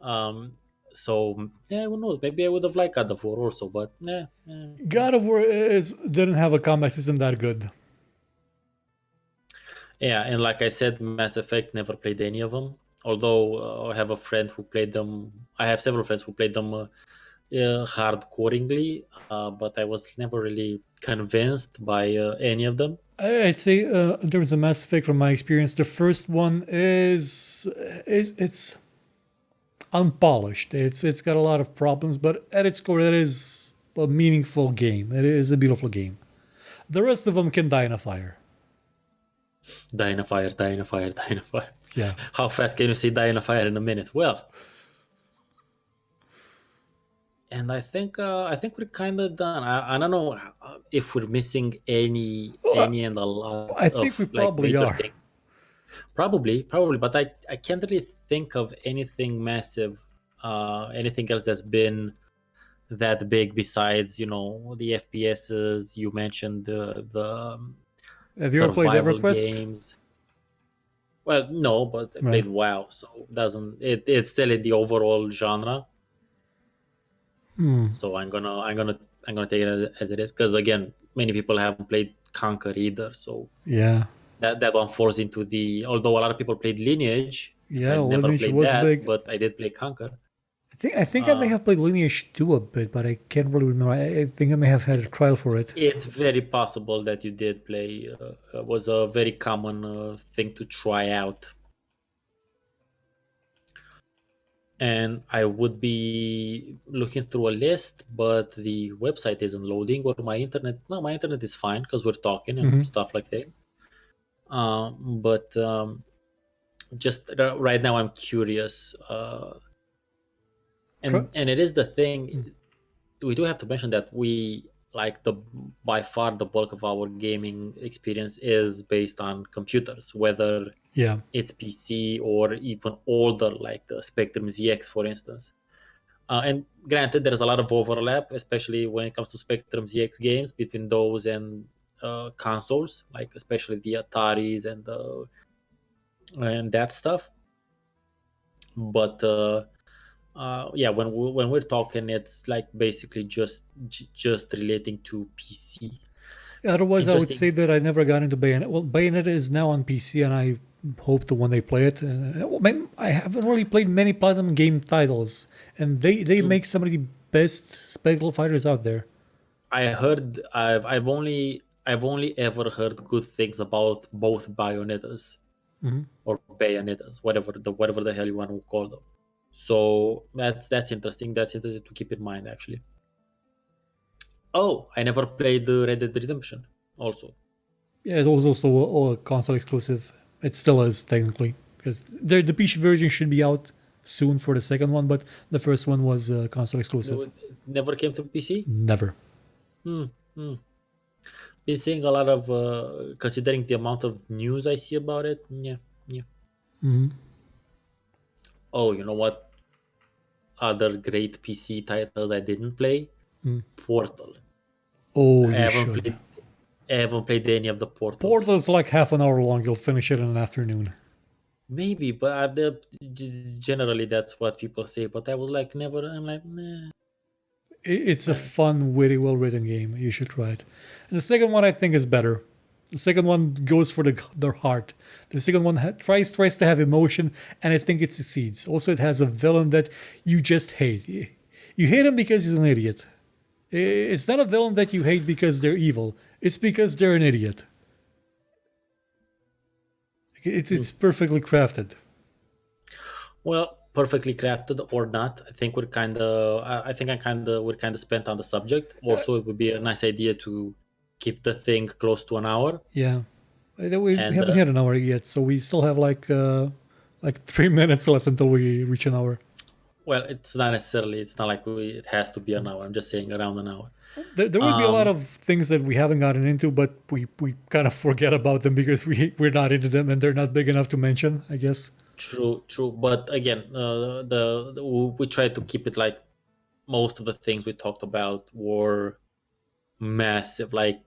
Um, so yeah, who knows? Maybe I would have liked God of War also, but yeah, yeah, yeah. God of War didn't have a combat system that good. Yeah, and like I said, Mass Effect never played any of them. Although I have a friend who played them. I have several friends who played them hardcoringly, but I was never really convinced by any of them. I'd say in terms of Mass Effect, from my experience, the first one is it's unpolished. It's got a lot of problems, but at its core, it is a meaningful game. It is a beautiful game. The rest of them can die in a fire. Die in a fire, die in a fire, die in a fire. Yeah. How fast can you say die in a fire in a minute? Well, and I think we're kind of done. I don't know if we're missing Well, any and a lot I of think we like probably major are. things. Probably, but I can't really think of anything massive, anything else that's been that big besides the FPSs you mentioned, the Have you ever played survival EverQuest? games. Well, no, but I Right. played WoW, so doesn't it's still in the overall genre. So I'm gonna take it as it is, because again, many people haven't played Conquer either. So Yeah. that one falls into the, although a lot of people played Lineage, Yeah, I never Lineage played was that, big. but I did play Conquer. I think I may Uh, have played Lineage 2 a bit, but I can't really remember. I think I may have had a it's trial for it. it's very possible that you did play. Was a very common thing to try out, and I would be looking through a list, but the website isn't loading, or my internet. No, my internet is fine because we're talking and Hmm. stuff like that. But just right now, I'm curious, Try- and it is the mm, thing. We do have to mention that we like the by far the bulk of our gaming experience is based on computers, whether yeah. it's PC or even older, like the Spectrum ZX, for instance. And granted, there's a lot of overlap, especially when it comes to Spectrum ZX games between those and consoles, like especially the Ataris and that stuff. But yeah, when we're talking, it's like basically just relating to PC. Otherwise, I would say Interesting. that I never got into Bayonetta. Well, Bayonetta is now on PC, and I hope the one they play it. I haven't really played many Platinum game titles, and they Mm, make some of the best spectacle fighters out there. I heard I've only ever heard good things about both Bayonettas Hmm. or Bayonettas, whatever the hell you want to call them. So that's interesting. That's interesting to keep in mind, actually. Oh, I never played the Red Dead Redemption. Also, Yeah, it was also a console exclusive. It still is technically because the PC version should be out soon for the second one, but the first one was console exclusive. it never came to PC. Never. Hmm. Hmm. Been seeing a lot of considering the amount of news I see about it. Yeah, yeah. Hmm. Oh, you know what? Other great PC titles I didn't play. Portal. Oh, I you haven't should. played. I haven't played any of the Portals. Portal's like half an hour long. You'll finish it in an afternoon. Maybe, but generally that's what people say. But I was like, never. I'm like, nah. It's a Uh, fun, witty, well written game. You should try it. And the second one I think is better. The second one goes for their heart. The second one tries to have emotion, and I think it succeeds. Also, it has a villain that you just hate. You hate him because he's an idiot. It's not a villain that you hate because they're evil. It's because they're an idiot. It's perfectly crafted. Well, perfectly crafted or not, I think we're kind of. I think we're kind of spent on the subject. Also, it would be a nice idea to keep the thing close to an hour. Yeah, we And haven't hit an hour yet, so we still have like 3 minutes left until we reach an hour. well, it's not necessarily. It's not like it has to be an hour. I'm just saying around an hour. There will be a lot Um, of things that we haven't gotten into, but we kind of forget about them because we're not into them and they're not big enough to mention, I guess. True, true. But again, we try to keep it like most of the things we talked about were massive. Like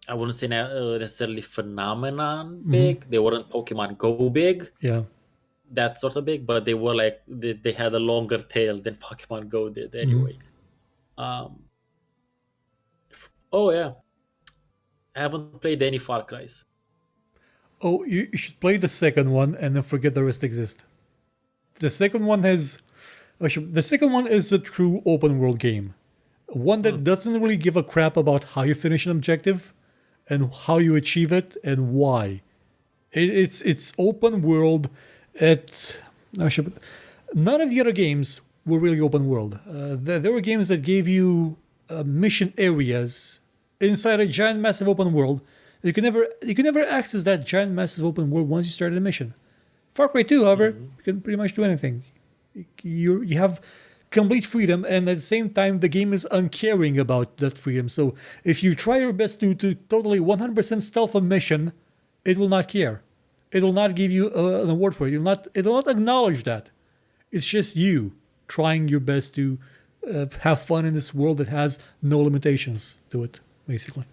I wouldn't say necessarily phenomenon Hmm. big. They weren't Pokemon Go big, Yeah. that sort of big, but they were like they had a longer tail than Pokemon Go did Hmm. anyway. Um, oh yeah, I haven't played any Far Cry's. Oh, you should play the second one and then forget the rest exist. The second one has the second one is a true open world game. One Hmm. that doesn't really give a crap about how you finish an objective and how you achieve it and why. It's open world. It actually, none of the other games were really open world. There were games that gave you mission areas inside a giant, massive open world. You can never access that giant, massive open world once you start a mission. Far Cry 2, however, Hmm. you can pretty much do anything. You have complete freedom, and at the same time, the game is uncaring about that freedom. So if you try your best to totally 100% stealth a mission, it will not care. It will not give you an award for it. It will not acknowledge that. It's just you trying your best to have fun in this world that has no limitations to it, basically.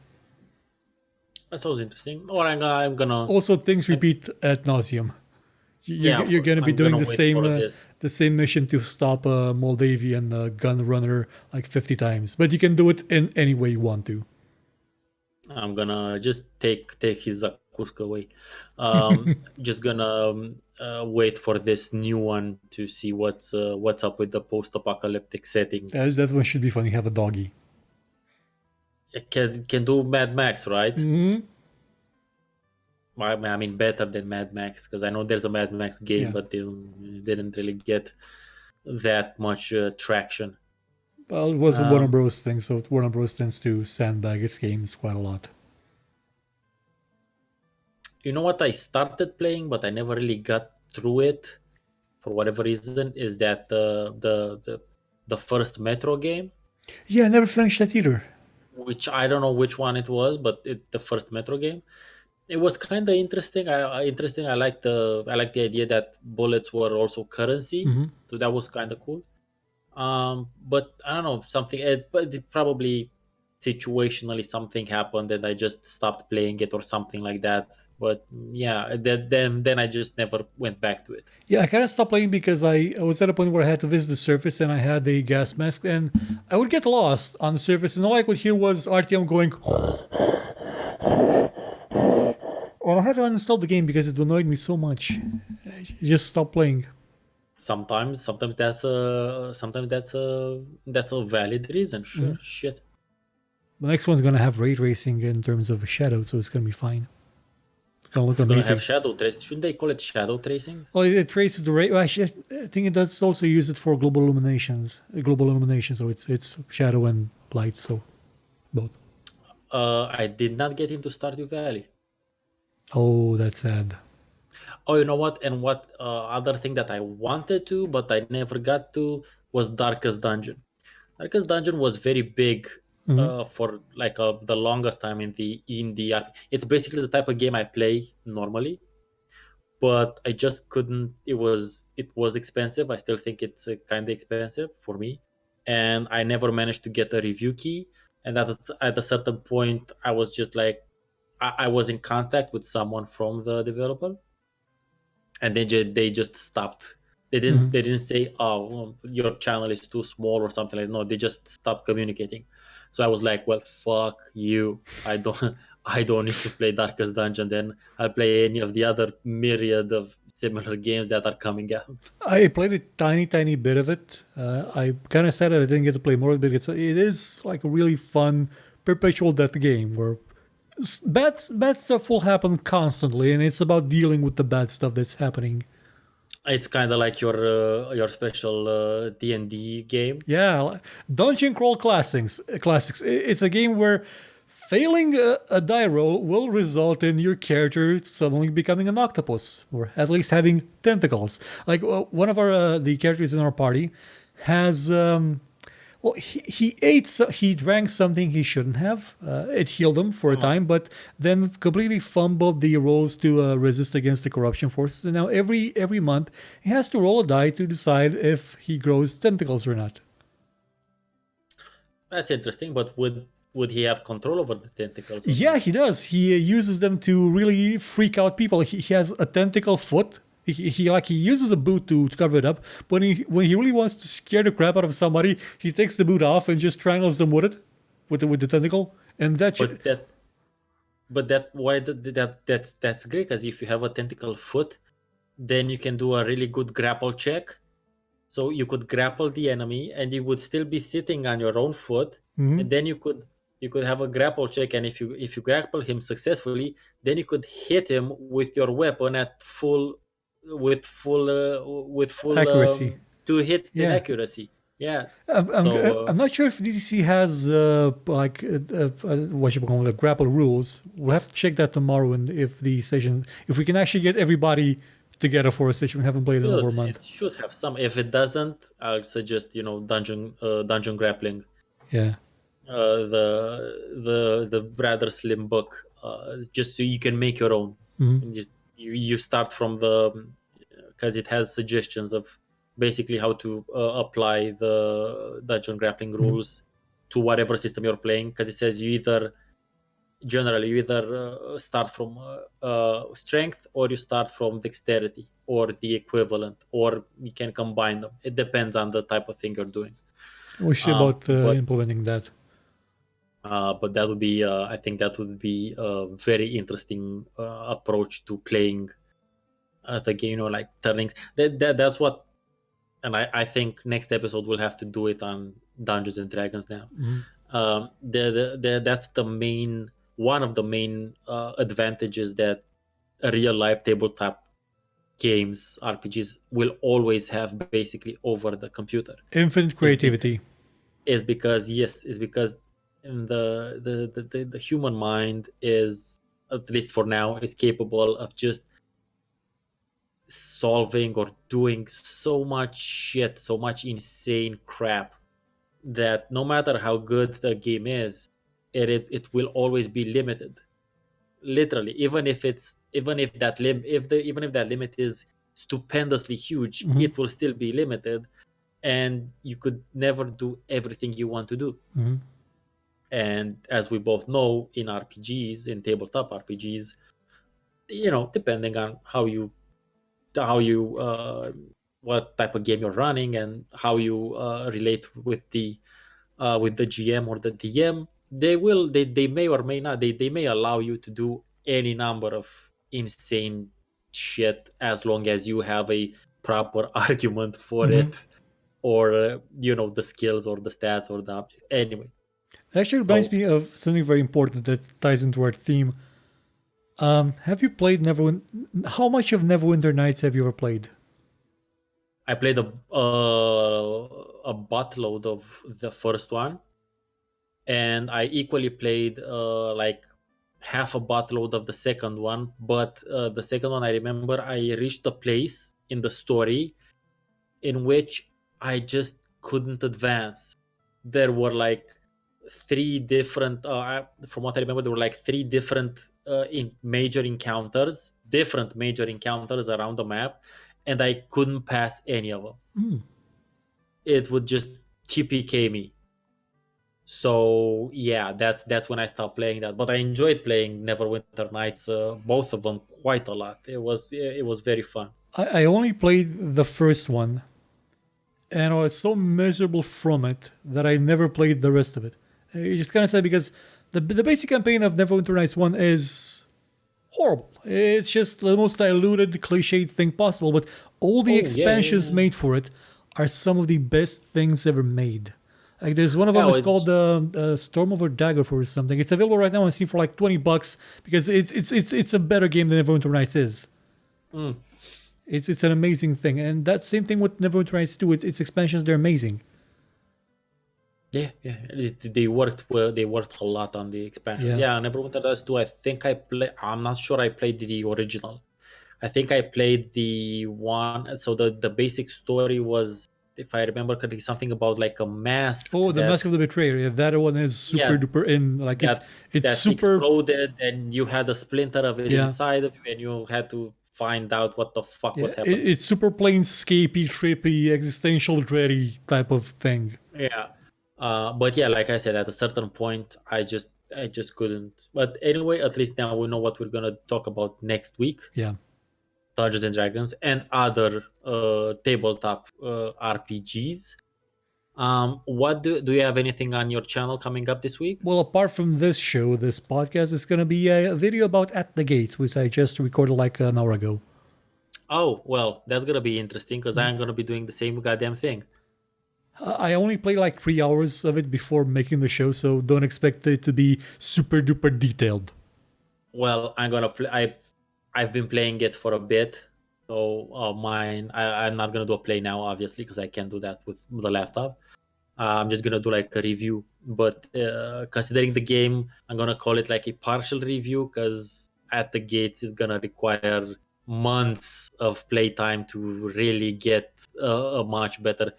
That sounds interesting. Or I'm gonna. Also, things I, repeat ad nauseum. Yeah, of You're course. going to be I'm doing gonna wait for this. the same mission to stop a Moldavian gun runner like 50 times, but you can do it in any way you want to. I'm gonna just take his Zakuska away. Just gonna wait for this new one to see what's up with the post-apocalyptic setting. That one should be fun. You have a doggy. It can do Mad Max, right? Hmm. I mean, better than Mad Max because I know there's a Mad Max game, Yeah. but they didn't really get that much traction. Well, it was a Warner Um, Bros. Thing, so Warner Bros. Tends to sandbag its games quite a lot. you know what I started playing, but I never really got through it for whatever reason. Is that the first Metro game, Yeah, I never finished that either. which I don't know which one it was, but the first Metro game. It was kind of interesting. Interesting. I like the idea that bullets were also currency, Hmm. so that was kind of cool. But I don't know something. But it probably situationally something happened and I just stopped playing it or something like that. But yeah, then I just never went back to it. Yeah, I kind of stopped playing because I was at a point where I had to visit the surface and I had a gas mask and I would get lost on the surface and all I could hear was RTM going. Well, I had to uninstall the game because it annoyed me so much. I just stopped playing. Sometimes that's a valid reason. Sure, Mhm. shit. The next one's gonna have ray tracing in terms of shadow, so it's gonna be fine. It's gonna look It's gonna have amazing. shadow tracing. Shouldn't they call it shadow tracing? Well, it traces the ray. Well, actually, I think it does also use it for global illuminations. Global illumination, so it's shadow and light, so both. I did not get into Stardew Valley. Oh, that's sad. Oh, you know what? And what other thing that I wanted to, but I never got to, was Darkest Dungeon. Darkest Dungeon was very big Hmm. for like the longest time It's basically the type of game I play normally, but I just couldn't. It was expensive. I still think it's kind of expensive for me, and I never managed to get a review key. And at a certain point, I was just like, I was in contact with someone from the developer, and they just stopped. Hmm. They didn't say, oh, well, your channel is too small or something like that. No, they just stopped communicating. So I was like, well, fuck you. I don't I don't need to play Darkest Dungeon. Then I'll play any of the other myriad of similar games that are coming out. I played a tiny bit of it. I kind of sad that I didn't get to play more of it. It is like a really fun perpetual death game where bad stuff will happen constantly, and it's about dealing with the bad stuff that's happening. It's kind of like your special D&D game. Yeah, Dungeon Crawl Classics. Classics. It's a game where failing a die roll will result in your character suddenly becoming an octopus, or at least having tentacles. Like one of our the characters in our party has well, he ate, he drank something he shouldn't have. It healed him for a Uh, time, but then completely fumbled the rolls to resist against the corruption forces. And now every month he has to roll a die to decide if he grows tentacles or not. that's interesting, but would he have control over the tentacles or Yeah, not? he does. He uses them to really freak out people. He has a tentacle foot. He uses a boot to cover it up. But when he really wants to scare the crap out of somebody, he takes the boot off and just strangles them with it, with the tentacle. And that But that But that why that's great because if you have a tentacle foot, then you can do a really good grapple check. So you could grapple the enemy, and you would still be sitting on your own foot, Mhm. and then you could have a grapple check, and if you grapple him successfully, then you could hit him with your weapon at full with full Accuracy. to hit in Yeah. accuracy. Yeah. I'm So I'm not sure if DCC has what you call it, grapple rules. We'll have to check that tomorrow, and if we can actually get everybody together for a session, we haven't played in over a it month. should have some. If it doesn't, I'll suggest dungeon grappling, Yeah. the rather slim book, just so you can make your own. Mhm. And just you start from the because it has suggestions of basically how to apply the dungeon grappling Mhm. rules to whatever system you're playing. Because it says generally you either start from strength, or you start from dexterity, or the equivalent, or you can combine them. It depends on the type of thing you're doing. We see about But implementing that. but that would be, I think that would be a very interesting approach to playing the game. Like turnings. That's what, and I think next episode we'll have to do it on Dungeons and Dragons now. That's the main one of the main advantages that a real life tabletop games, RPGs, will always have basically over the computer. Infinite creativity. Is because in the human mind is, at least for now, is capable of just solving or doing so much shit, so much insane crap, that no matter how good the game is, it will always be limited. Literally, even if that limit is stupendously huge, it will still be limited, and you could never do everything you want to do. And as we both know, in RPGs, in tabletop RPGs, depending on how you what type of game you're running, and how you relate with the GM or the DM, they may or may not, they may allow you to do any number of insane shit, as long as you have a proper argument for it, or the skills or the stats or the object. Anyway, It actually reminds me of something very important that ties into our theme. Have you played How much of Neverwinter Nights have you ever played? I played a buttload of the first one, and I equally played like half a buttload of the second one. But the second one, I remember I reached a place in the story in which I just couldn't advance. There were like three different, from what I remember, there were like three different different major encounters around the map, and I couldn't pass any of them. It would just TPK me. So yeah, that's when I stopped playing that. But I enjoyed playing Neverwinter Nights, both of them, quite a lot. It was very fun. I only played the first one, and I was so miserable from it that I never played the rest of it. It's just kind of sad because the basic campaign of Neverwinter Nights 1 is horrible. It's just the most diluted, cliched thing possible, but all the expansions made for it are some of the best things ever made. Like there's one of them is called Storm Over Daggerford or something. It's available right now on Steam for like $20 because it's a better game than Neverwinter Nights is. It's an amazing thing, and that same thing with Neverwinter Nights 2. Its expansions, they're amazing. Yeah. They worked well. They worked a lot on the expansions. Yeah, Neverwinter Nights 2. I'm not sure I played the original. I think I played the one. So the basic story was, if I remember correctly, something about like a mask. Oh, the Mask of the Betrayer. Yeah, that one is super duper in. Like it's super exploded, and you had a splinter of it inside of you, and you had to find out what the fuck was happening. It's super planescapey, trippy, existential dready type of thing. Yeah. But yeah, like I said, at a certain point, I just couldn't. But anyway, at least now we know what we're gonna talk about next week. Yeah. Dungeons and Dragons and other tabletop RPGs. What do you have anything on your channel coming up this week? Well, apart from this show, this podcast is going to be a video about At the Gates, which I just recorded like an hour ago. Oh, well, that's going to be interesting because I'm going to be doing the same goddamn thing. I only played like 3 hours of it before making the show, so don't expect it to be super duper detailed. Well, I'm going to play. I've been playing it for a bit. So I'm not going to do a play now, obviously, because I can't do that with the laptop. I'm just going to do like a review. But considering the game, I'm going to call it like a partial review because At the Gates is going to require months of playtime to really get a much better.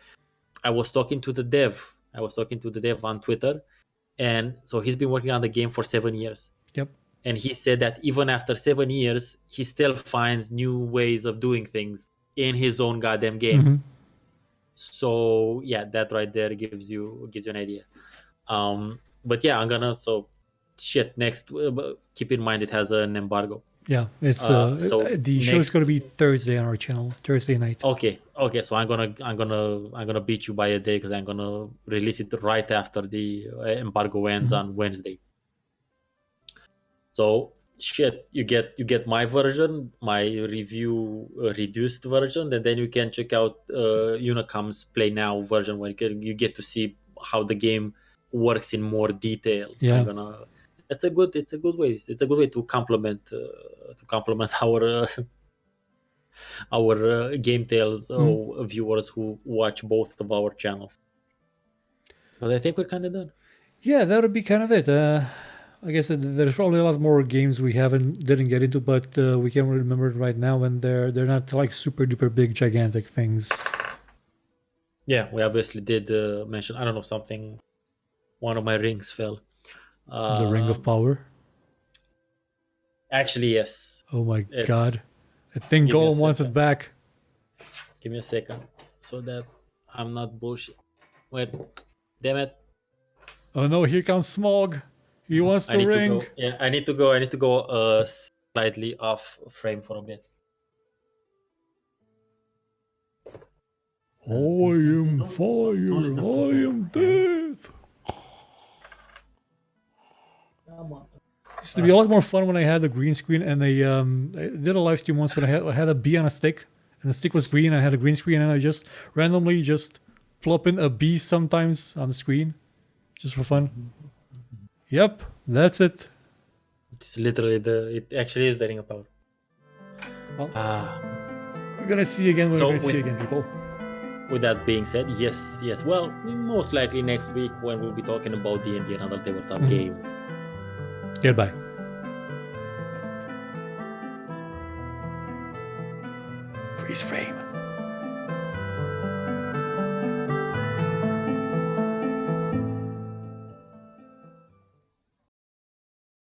I was talking to the dev on Twitter, and so he's been working on the game for 7 years. Yep. And he said that even after 7 years, he still finds new ways of doing things in his own goddamn game. So yeah, that right there gives you an idea. But yeah, shit, next, keep in mind it has an embargo. Yeah, it's So the show is next, going to be Thursday on our channel, Thursday night. okay, so I'm gonna beat you by a day because I'm gonna release it right after the embargo ends on Wednesday. So shit, you get my version, my review reduced version, and then you can check out Unicom's Play Now version where you get to see how the game works in more detail. Yeah. It's a good way. It's a good way to complement our GameTales viewers who watch both of our channels. But I think we're kind of done. Yeah, that would be kind of it. I guess there's probably a lot more games we didn't get into, but we can't remember it right now, and they're not like super duper big, gigantic things. Yeah, we obviously did mention. I don't know, something. One of my rings fell. The Ring of Power. Actually, yes. Oh my god! I think Give me a Golem wants it second. back. Give me a second, so that I'm not bullshit. Wait, damn it! Oh no! Here comes Smog. He wants I the need ring. to go. Yeah, I need to go. I need to go slightly off frame for a bit. I am fire. I am death. It used to be a lot more fun when I had the green screen, and I did a live stream once when I had a bee on a stick, and the stick was green, and I had a green screen, and I just randomly just plop in a bee sometimes on the screen, just for fun. Yep, that's it. It's literally it actually is the Ring of Power. Well, we're gonna see again. We're gonna see again, people. With that being said, yes. Well, most likely next week when we'll be talking about D&D and other tabletop games. Goodbye. Freeze frame.